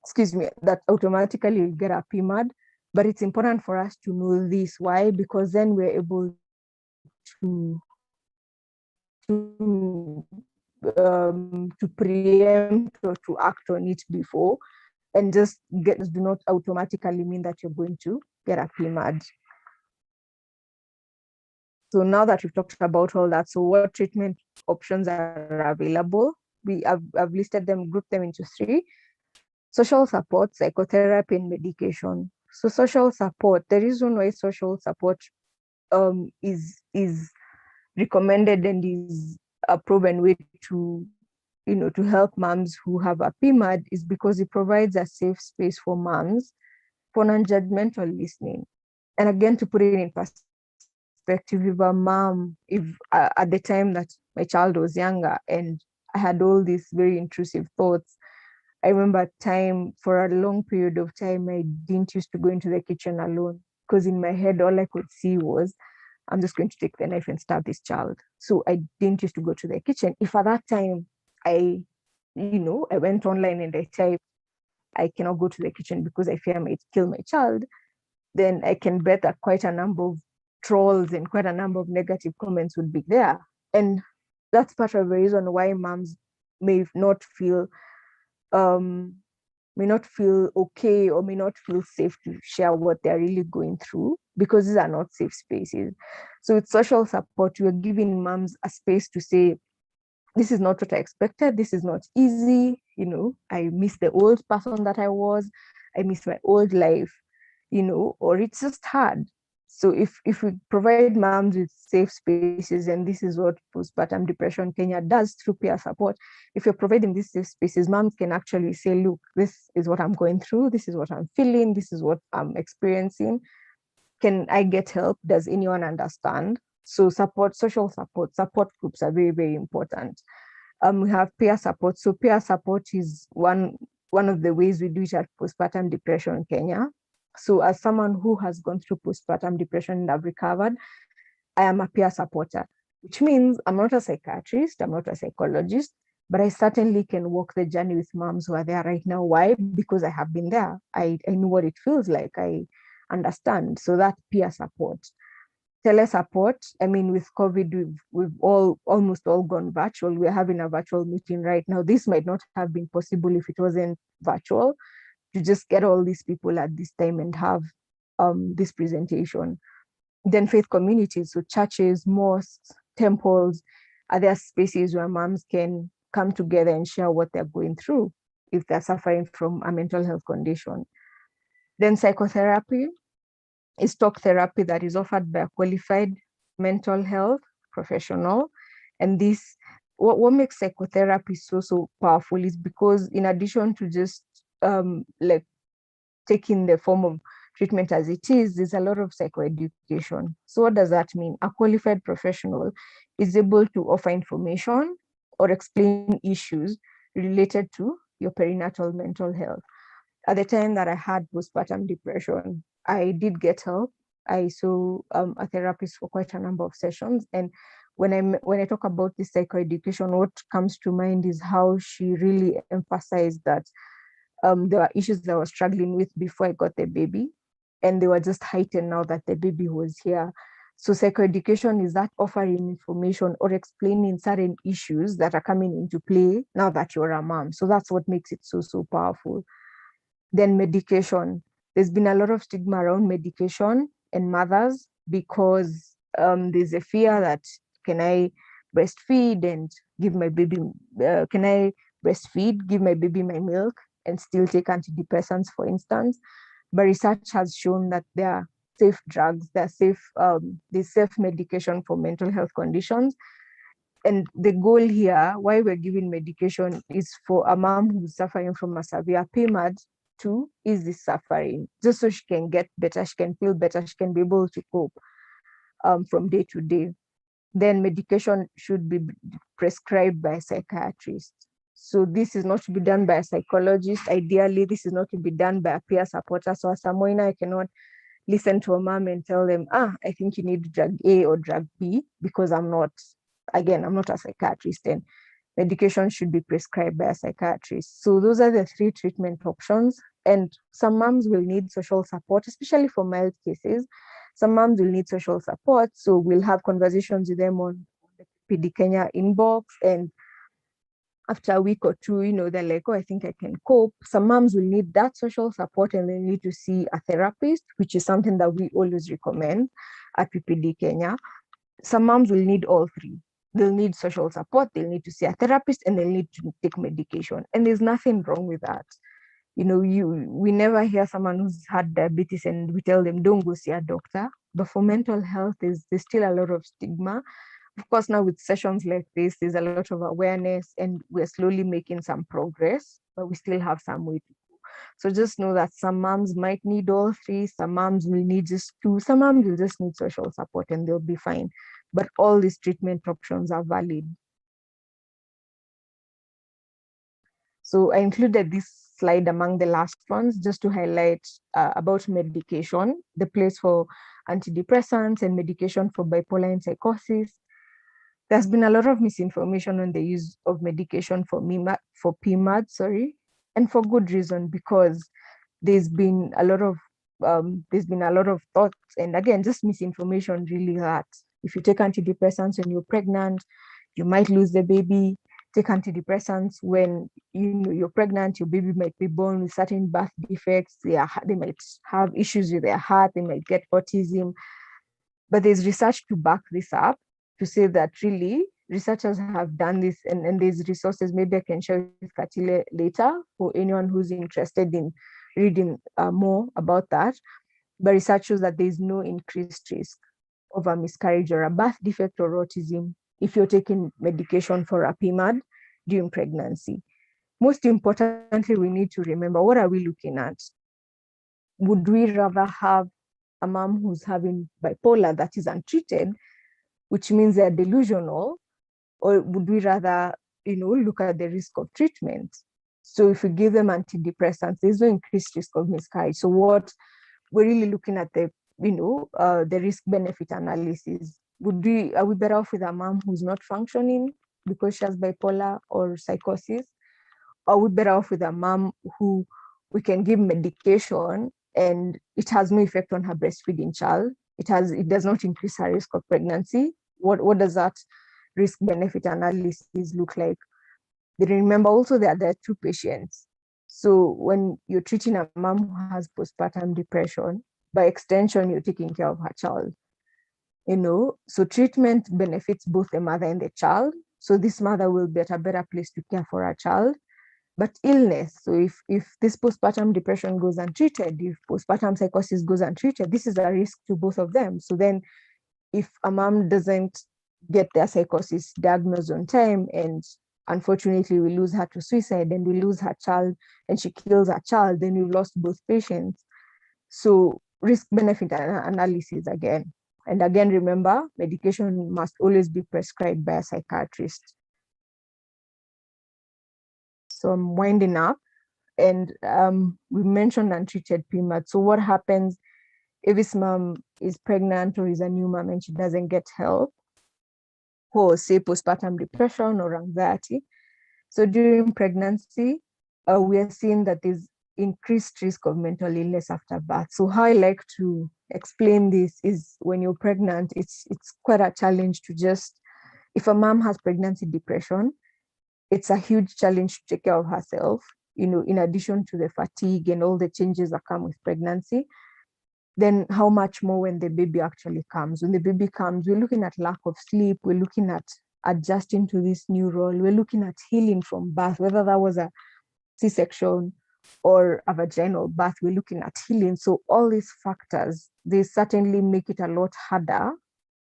you get a PMAD. But it's important for us to know this. Why? Because then we're able to preempt or to act on it before, and do not automatically mean that you're going to get a PMAD. So now that we've talked about all that, so what treatment options are available? I've listed them, grouped them into 3: social support, psychotherapy, and medication. So social support, the reason why social support is recommended and is a proven way to help moms who have a PMAD is because it provides a safe space for moms for non-judgmental listening. And again, to put it in perspective, if at the time that my child was younger and I had all these very intrusive thoughts, I remember for a long period of time, I didn't used to go into the kitchen alone, because in my head, all I could see was, I'm just going to take the knife and stab this child. So I didn't used to go to the kitchen. If at that time I went online and I typed, I cannot go to the kitchen because I fear I might kill my child, then I can bet that quite a number of trolls and quite a number of negative comments would be there. And that's part of the reason why moms may not feel okay, or may not feel safe to share what they're really going through, because these are not safe spaces. So with social support, you're giving moms a space to say, this is not what I expected. This is not easy. I miss the old person that I was. I miss my old life, or it's just hard. So if we provide moms with safe spaces, and this is what Postpartum Depression Kenya does through peer support, if you're providing these safe spaces, moms can actually say, look, this is what I'm going through. This is what I'm feeling. This is what I'm experiencing. Can I get help? Does anyone understand? So social support groups are very, very important. We have peer support. So peer support is one of the ways we do it at Postpartum Depression Kenya. So as someone who has gone through postpartum depression and have recovered, I am a peer supporter, which means I'm not a psychiatrist, I'm not a psychologist, but I certainly can walk the journey with moms who are there right now. Why? Because I have been there. I know what it feels like. I understand. So that peer support. Telesupport, I mean, with COVID, we've almost all gone virtual. We're having a virtual meeting right now. This might not have been possible if it wasn't virtual, to just get all these people at this time and have this presentation. Then faith communities, so churches, mosques, temples, are there spaces where moms can come together and share what they're going through if they're suffering from a mental health condition. Then psychotherapy is talk therapy that is offered by a qualified mental health professional. And this, what makes psychotherapy so powerful is because in addition to just like taking the form of treatment as it is, there's a lot of psychoeducation. So what does that mean? A qualified professional is able to offer information or explain issues related to your perinatal mental health. At the time that I had postpartum depression, I did get help. I saw a therapist for quite a number of sessions. And when I talk about this psychoeducation, what comes to mind is how she really emphasized that there were issues that I was struggling with before I got the baby, and they were just heightened now that the baby was here. So psychoeducation is that offering information or explaining certain issues that are coming into play now that you're a mom. So that's what makes it so powerful. Then medication. There's been a lot of stigma around medication and mothers because there's a fear that, can I breastfeed and give my baby, can I breastfeed, give my baby my milk and still take antidepressants, for instance? But research has shown that there are safe drugs, there's safe medication for mental health conditions. And the goal here, why we're giving medication, is for a mom who's suffering from a severe PMAD to ease this suffering, just so she can get better, she can feel better, she can be able to cope from day to day. Then medication should be prescribed by a psychiatrist. So this is not to be done by a psychologist. Ideally, this is not to be done by a peer supporter. So as Samoina, I cannot listen to a mom and tell them, I think you need drug A or drug B, because I'm not a psychiatrist, and medication should be prescribed by a psychiatrist. So those are the 3 treatment options. And some moms will need social support, especially for mild cases. Some moms will need social support. So we'll have conversations with them on the PPDKenya inbox. And after a week or two, they're like, I think I can cope. Some moms will need that social support and they need to see a therapist, which is something that we always recommend at PPDKenya. Some moms will need all 3. They'll need social support, they'll need to see a therapist, and they'll need to take medication. And there's nothing wrong with that. We never hear someone who's had diabetes and we tell them, don't go see a doctor. But for mental health, there's still a lot of stigma. Of course, now with sessions like this, there's a lot of awareness and we're slowly making some progress, but we still have some way to go. So just know that some moms might need all 3, some moms will need just 2, some moms will just need social support and they'll be fine. But all these treatment options are valid. So I included this slide among the last ones just to highlight about medication, the place for antidepressants and medication for bipolar and psychosis. There's been a lot of misinformation on the use of medication for PMADs, and for good reason, because there's been a lot of thoughts, and again, just misinformation really hurts. If you take antidepressants when you're pregnant, you might lose the baby. Take antidepressants when you're pregnant, your baby might be born with certain birth defects. They might have issues with their heart, they might get autism. But there's research to back this up, to say that really researchers have done this, and there's resources. Maybe I can share with Katile later for anyone who's interested in reading more about that. But research shows that there's no increased risk of a miscarriage or a birth defect or autism if you're taking medication for a PMAD during pregnancy. Most importantly, we need to remember, what are we looking at? Would we rather have a mom who's having bipolar that is untreated, which means they're delusional, or would we rather, look at the risk of treatment? So if we give them antidepressants, there's no increased risk of miscarriage. So what we're really looking at the risk-benefit analysis. Are we better off with a mom who's not functioning because she has bipolar or psychosis? Or are we better off with a mom who we can give medication and it has no effect on her breastfeeding child. It does not increase her risk of pregnancy. What does that risk benefit analysis look like? Then remember also that there are two patients. So when you're treating a mom who has postpartum depression, by extension, you're taking care of her child. So treatment benefits both the mother and the child. So this mother will be at a better place to care for her child. But illness, so if this postpartum depression goes untreated, if postpartum psychosis goes untreated, this is a risk to both of them. So then if a mom doesn't get their psychosis diagnosed on time, and unfortunately we lose her to suicide and we lose her child and she kills her child, then we've lost both patients. So risk benefit analysis again. And again, remember, medication must always be prescribed by a psychiatrist. So I'm winding up, and we mentioned untreated PMADs. So what happens if this mom is pregnant or is a new mom and she doesn't get help for, say, postpartum depression or anxiety? So during pregnancy, we are seeing that there's increased risk of mental illness after birth. So how I like to explain this is, when you're pregnant, it's quite a challenge to just, if a mom has pregnancy depression, it's a huge challenge to take care of herself, in addition to the fatigue and all the changes that come with pregnancy. Then how much more when the baby actually comes? When the baby comes, we're looking at lack of sleep, we're looking at adjusting to this new role, we're looking at healing from birth, whether that was a C-section or a vaginal birth, we're looking at healing. So all these factors, they certainly make it a lot harder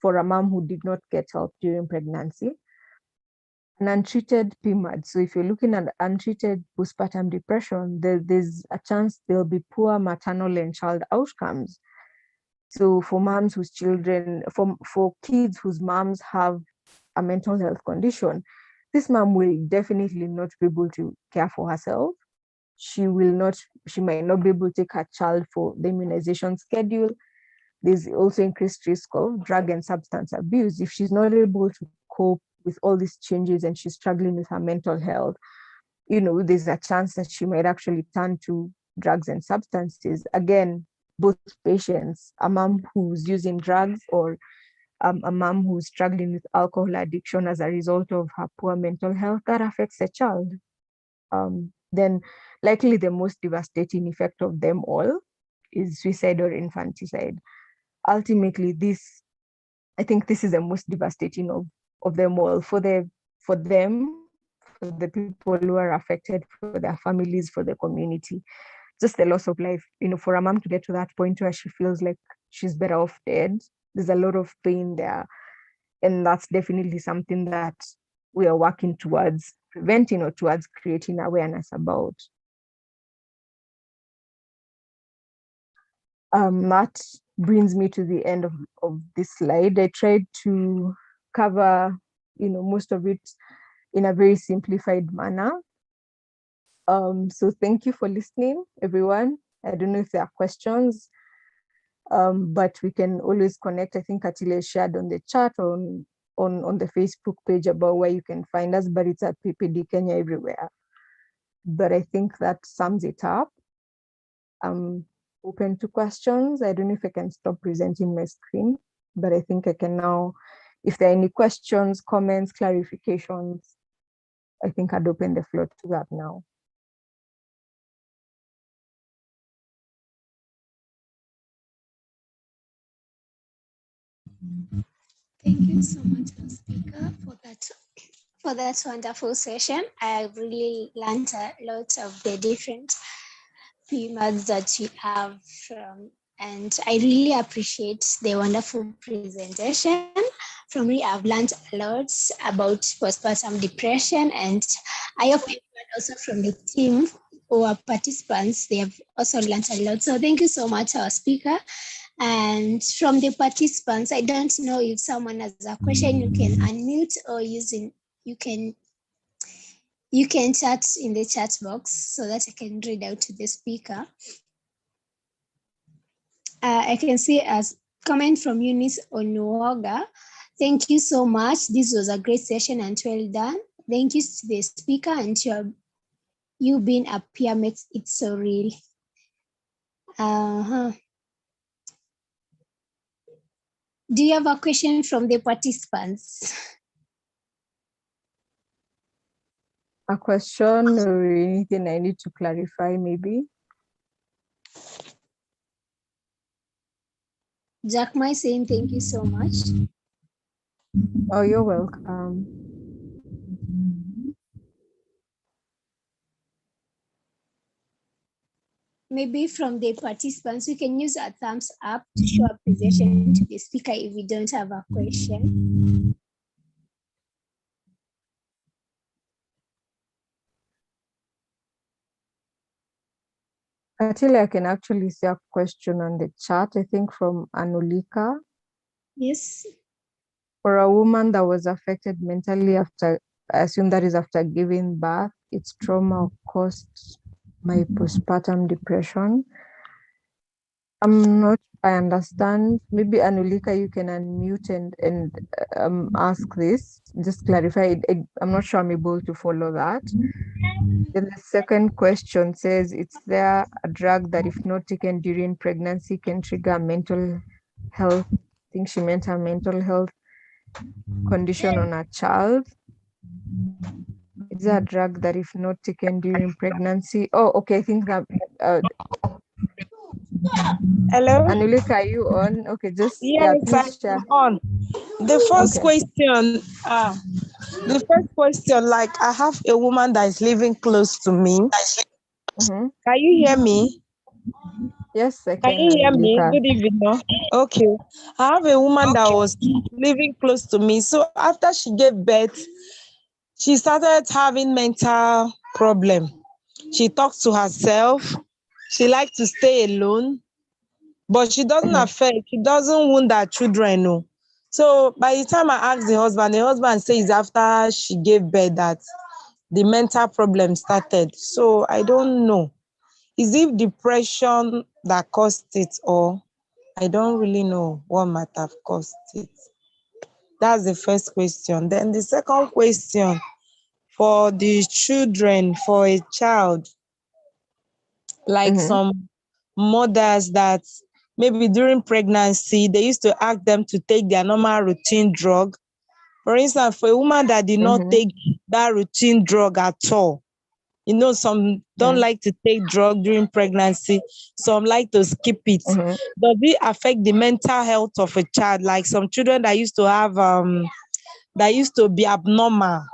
for a mom who did not get help during pregnancy. An untreated PMAD. So if you're looking at untreated postpartum depression, there's a chance there'll be poor maternal and child outcomes. So for moms whose children, for kids whose moms have a mental health condition, this mom will definitely not be able to care for herself. She might not be able to take her child for the immunization schedule. There's also increased risk of drug and substance abuse. If she's not able to cope with all these changes and she's struggling with her mental health, there's a chance that she might actually turn to drugs and substances. Again, both patients, a mom who's using drugs or a mom who's struggling with alcohol addiction as a result of her poor mental health, that affects the child. Then likely the most devastating effect of them all is suicide or infanticide. Ultimately, I think this is the most devastating of them all, for them, for the people who are affected, for their families, for the community. Just the loss of life, for a mom to get to that point where she feels like she's better off dead, there's a lot of pain there. And that's definitely something that we are working towards preventing or towards creating awareness about. That brings me to the end of this slide. I tried to cover, most of it in a very simplified manner. So thank you for listening, everyone. I don't know if there are questions, but we can always connect. I think Atile shared on the chat on the Facebook page about where you can find us, but it's at PPDKenya everywhere. But I think that sums it up. I'm open to questions. I don't know if I can stop presenting my screen, but I think I can now. If there are any questions, comments, clarifications, I think I'd open the floor to that now. Thank you so much, speaker, for that wonderful session. I've really learned a lot of the different PMADs that you have, and I really appreciate the wonderful presentation. From me, I've learned a lot about postpartum depression, and I hope everyone also from the team or participants, they have also learned a lot. So thank you so much, our speaker. And from the participants, I don't know if someone has a question, you can unmute, or you can chat in the chat box so that I can read out to the speaker. I can see a comment from Eunice Onuoga. Thank you so much. This was a great session and well done. Thank you to the speaker, and you being a PMH, it's so real. Uh-huh. Do you have a question from the participants? A question or anything I need to clarify, maybe? Jack Mai saying thank you so much. Oh, you're welcome. Maybe from the participants, we can use a thumbs up to show appreciation to the speaker if we don't have a question. Until I can actually see a question on the chat, I think from Anulika. Yes. For a woman that was affected mentally after, I assume that is after giving birth, it's trauma caused by postpartum depression. I'm not, I understand. Maybe Anulika, you can unmute and ask this, just clarify. I'm not sure I'm able to follow that. Then the second question says, is there a drug that if not taken during pregnancy can trigger mental health? I think she meant a mental health condition on a child. Is there a drug that if not taken during pregnancy? Oh, okay, I think that, Hello? Anulika, are you on? Okay, just, yeah, Yes, please share. I'm on. The first Okay. question, like I have a woman that is living close to me. Mm-hmm. Can you hear me? Yes, I Can can, you hear me? Anulika. Good evening. No? Okay. I have a woman that was living close to me. So after she gave birth, she started having mental problem. She talks to herself. She likes to stay alone, but she doesn't Mm-hmm. affect, she doesn't wound her children. No. So by the time I asked the husband says after she gave birth that the mental problem started. So I don't know. Is it depression that caused it, or I don't really know what might have caused it? That's the first question. Then the second question, for the children, for a child, like Mm-hmm. some mothers that maybe during pregnancy, they used to ask them to take their normal routine drug. For instance, for a woman that did not Mm-hmm. take that routine drug at all, you know, some don't like to take drug during pregnancy, some like to skip it. Mm-hmm. Does it affect the mental health of a child? Like some children that used to have that used to be abnormal.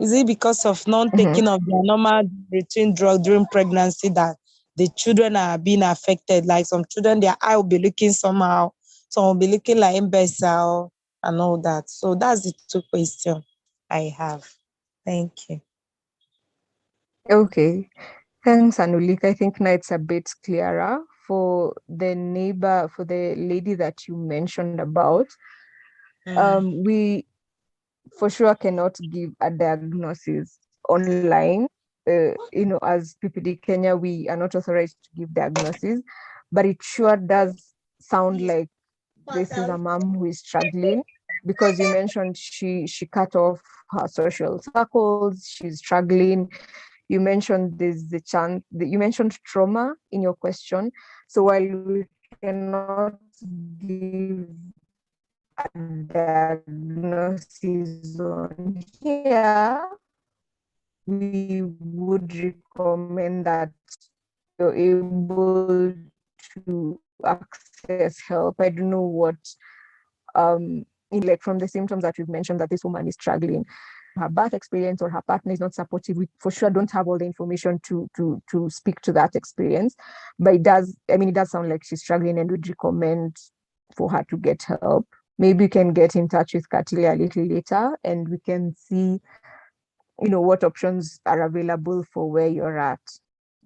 Is it because of Mm-hmm. non-taking of their normal routine drug during pregnancy that the children are being affected? Like some children, their eye will be looking somehow, some will be looking like imbecile and all that. So that's the two questions I have. Thank you. Okay. Thanks, Anulika. I think now it's a bit clearer. For the neighbor, for the lady that you mentioned about, we for sure cannot give a diagnosis online. As PPD Kenya, we are not authorized to give diagnosis, but it sure does sound like this is a mom who is struggling, because you mentioned she cut off her social circles, she's struggling. You mentioned there's the chance, you mentioned trauma in your question. So while we cannot give a diagnosis on here, we would recommend that you're able to access help. I don't know what like from the symptoms that you've mentioned that this woman is struggling, her birth experience or her partner is not supportive. We for sure don't have all the information to speak to that experience, but it does sound like she's struggling, and would recommend for her to get help. Maybe you can get in touch with Katilia a little later and we can see what options are available for where you're at.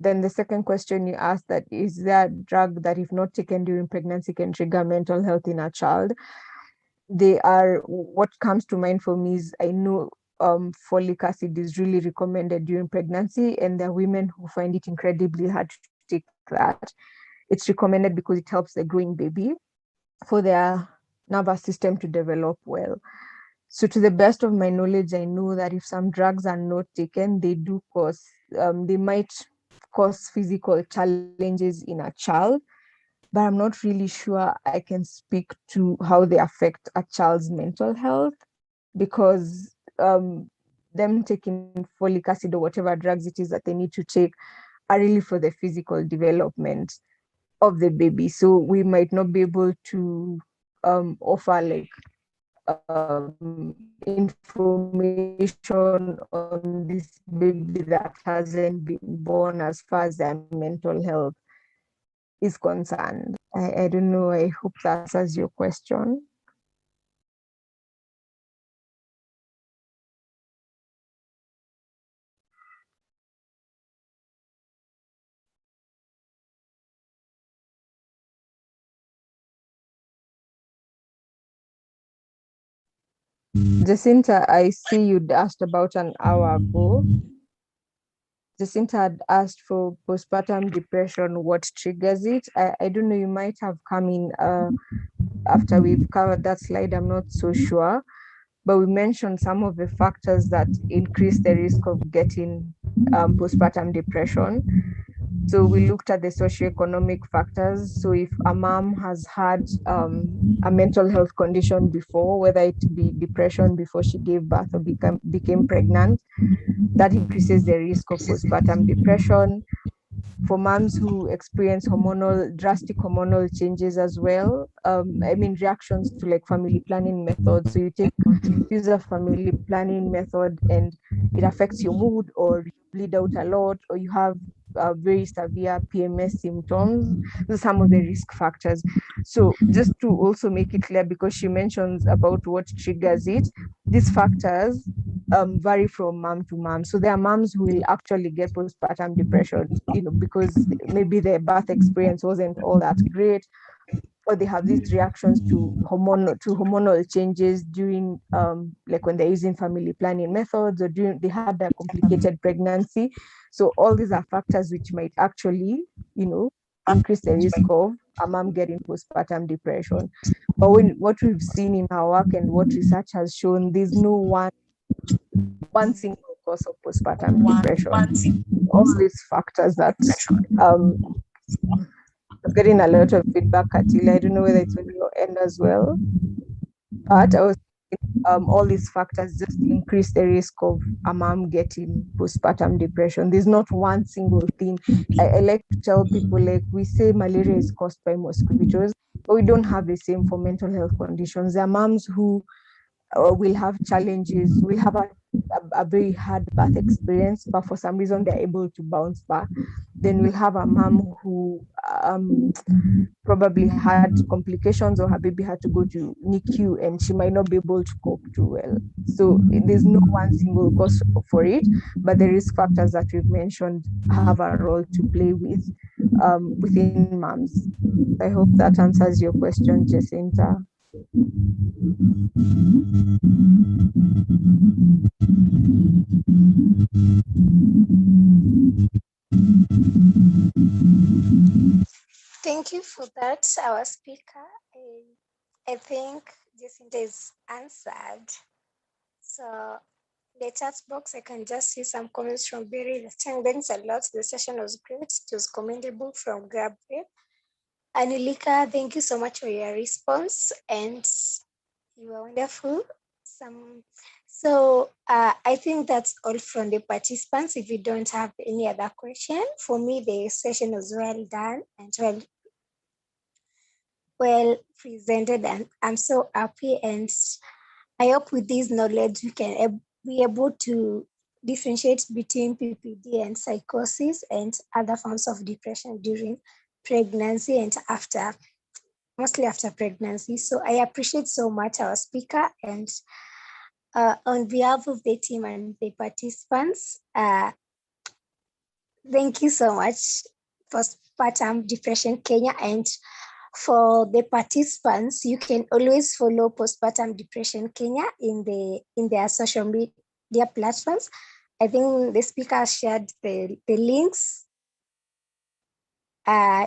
Then the second question you asked, that is there a drug that if not taken during pregnancy can trigger mental health in a child? What comes to mind for me is, I know folic acid is really recommended during pregnancy, and there are women who find it incredibly hard to take that. It's recommended because it helps the growing baby for their nervous system to develop well. So to the best of my knowledge, I know that if some drugs are not taken, they do cause, they might cause physical challenges in a child, but I'm not really sure I can speak to how they affect a child's mental health, because them taking folic acid or whatever drugs it is that they need to take are really for the physical development of the baby. So we might not be able to offer like information on this baby that hasn't been born as far as their mental health is concerned. I don't know. I hope that answers your question. Jacinta, I see you'd asked about an hour ago. Jacinta had asked for postpartum depression, what triggers it. I don't know, you might have come in after we've covered that slide, I'm not so sure. But we mentioned some of the factors that increase the risk of getting postpartum depression. So we looked at the socioeconomic factors. So if a mom has had a mental health condition before, whether it be depression before she gave birth or became pregnant, that increases the risk of postpartum depression. For moms who experience drastic hormonal changes as well, reactions to like family planning methods. So you use a family planning method and it affects your mood, or you bleed out a lot, or you have very severe PMS symptoms. Those are some of the risk factors. So just to also make it clear, because she mentions about what triggers it, these factors vary from mom to mom. So there are moms who will actually get postpartum depression, because maybe their birth experience wasn't all that great, or they have these reactions to hormonal changes during like when they're using family planning methods, or during they had a complicated pregnancy. So all these are factors which might actually, increase the risk of a mom getting postpartum depression. But what we've seen in our work and what research has shown, there's no one single cause of postpartum depression. All these factors that I'm getting a lot of feedback, Atila. I don't know whether it's on your end as well, but I was all these factors just increase the risk of a mom getting postpartum depression. There's not one single thing. I like to tell people, like, we say malaria is caused by mosquitoes, but we don't have the same for mental health conditions. There are moms who will have challenges, will have a very hard birth experience, but for some reason they're able to bounce back. Then we'll have a mom who probably had complications, or her baby had to go to NICU and she might not be able to cope too well. So there's no one single cause for it, but the risk factors that we've mentioned have a role to play with within moms. I hope that answers your question, Jacinta. Thank you for that, our speaker. I think Jacinta is answered. So the chat box, I can just see some comments from Barry. Thanks a lot. The session was great. It was commendable from Gabriel. Anilika, thank you so much for your response, and you are wonderful. So I think that's all from the participants. If you don't have any other question, for me, the session was well done and well presented, and I'm so happy. And I hope with this knowledge, we can be able to differentiate between PPD and psychosis and other forms of depression during pregnancy and after, mostly after pregnancy. So I appreciate so much our speaker, and on behalf of the team and the participants, thank you so much for Postpartum Depression Kenya. And for the participants, you can always follow Postpartum Depression Kenya in their social media platforms. I think the speaker shared the links.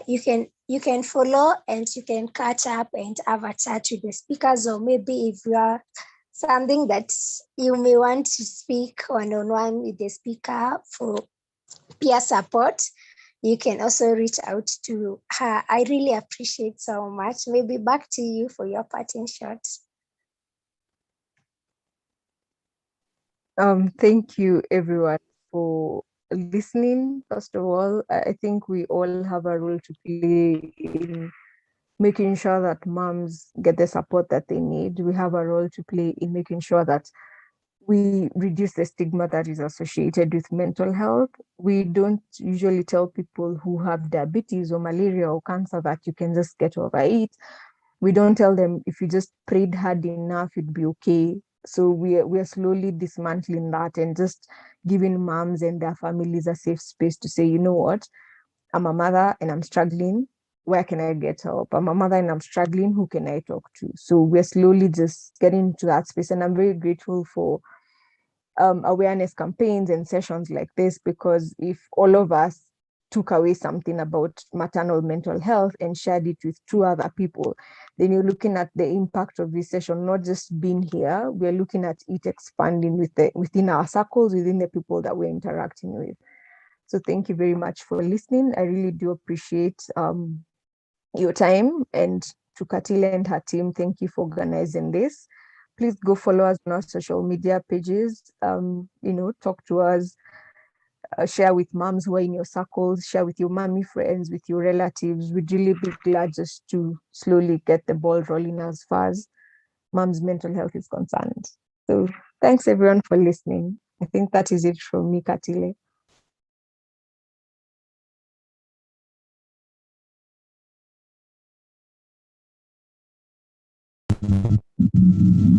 You can follow and you can catch up and have a chat with the speakers, or maybe if you are something that you may want to speak one-on-one with the speaker for peer support, you can also reach out to her. I really appreciate so much. Maybe back to you for your parting shots. Thank you everyone for listening. First of all, I think we all have a role to play in making sure that moms get the support that they need. We have a role to play in making sure that we reduce the stigma that is associated with mental health. We don't usually tell people who have diabetes or malaria or cancer that you can just get over it. We don't tell them if you just prayed hard enough, you'd be okay. So we are slowly dismantling that and just giving moms and their families a safe space to say, you know what, I'm a mother and I'm struggling. Where can I get help? I'm a mother and I'm struggling. Who can I talk to? So we're slowly just getting to that space. And I'm very grateful for awareness campaigns and sessions like this, because if all of us took away something about maternal mental health and shared it with two other people, then you're looking at the impact of this session, not just being here, we're looking at it expanding within our circles, within the people that we're interacting with. So thank you very much for listening. I really do appreciate your time. And to Katila and her team, thank you for organizing this. Please go follow us on our social media pages. Talk to us, share with moms who are in your circles, share with your mommy friends, with your relatives. We'd really be glad just to slowly get the ball rolling as far as mom's mental health is concerned. So thanks everyone for listening. I think that is it from me, Katile.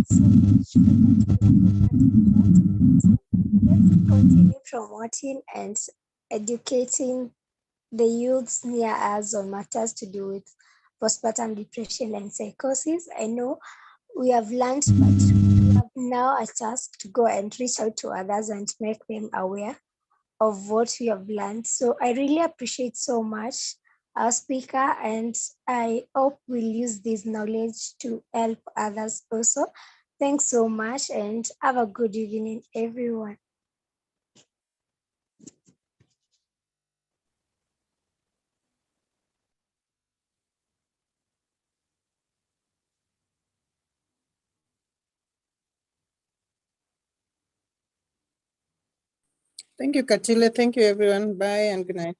So much for that wonderful. Let's continue promoting and educating the youths near us on matters to do with postpartum depression and psychosis. I know we have learned, but we have now a task to go and reach out to others and make them aware of what we have learned. So I really appreciate so much our speaker, and I hope we'll use this knowledge to help others also. Thanks so much and have a good evening, everyone. Thank you, Katile. Thank you, everyone. Bye and good night.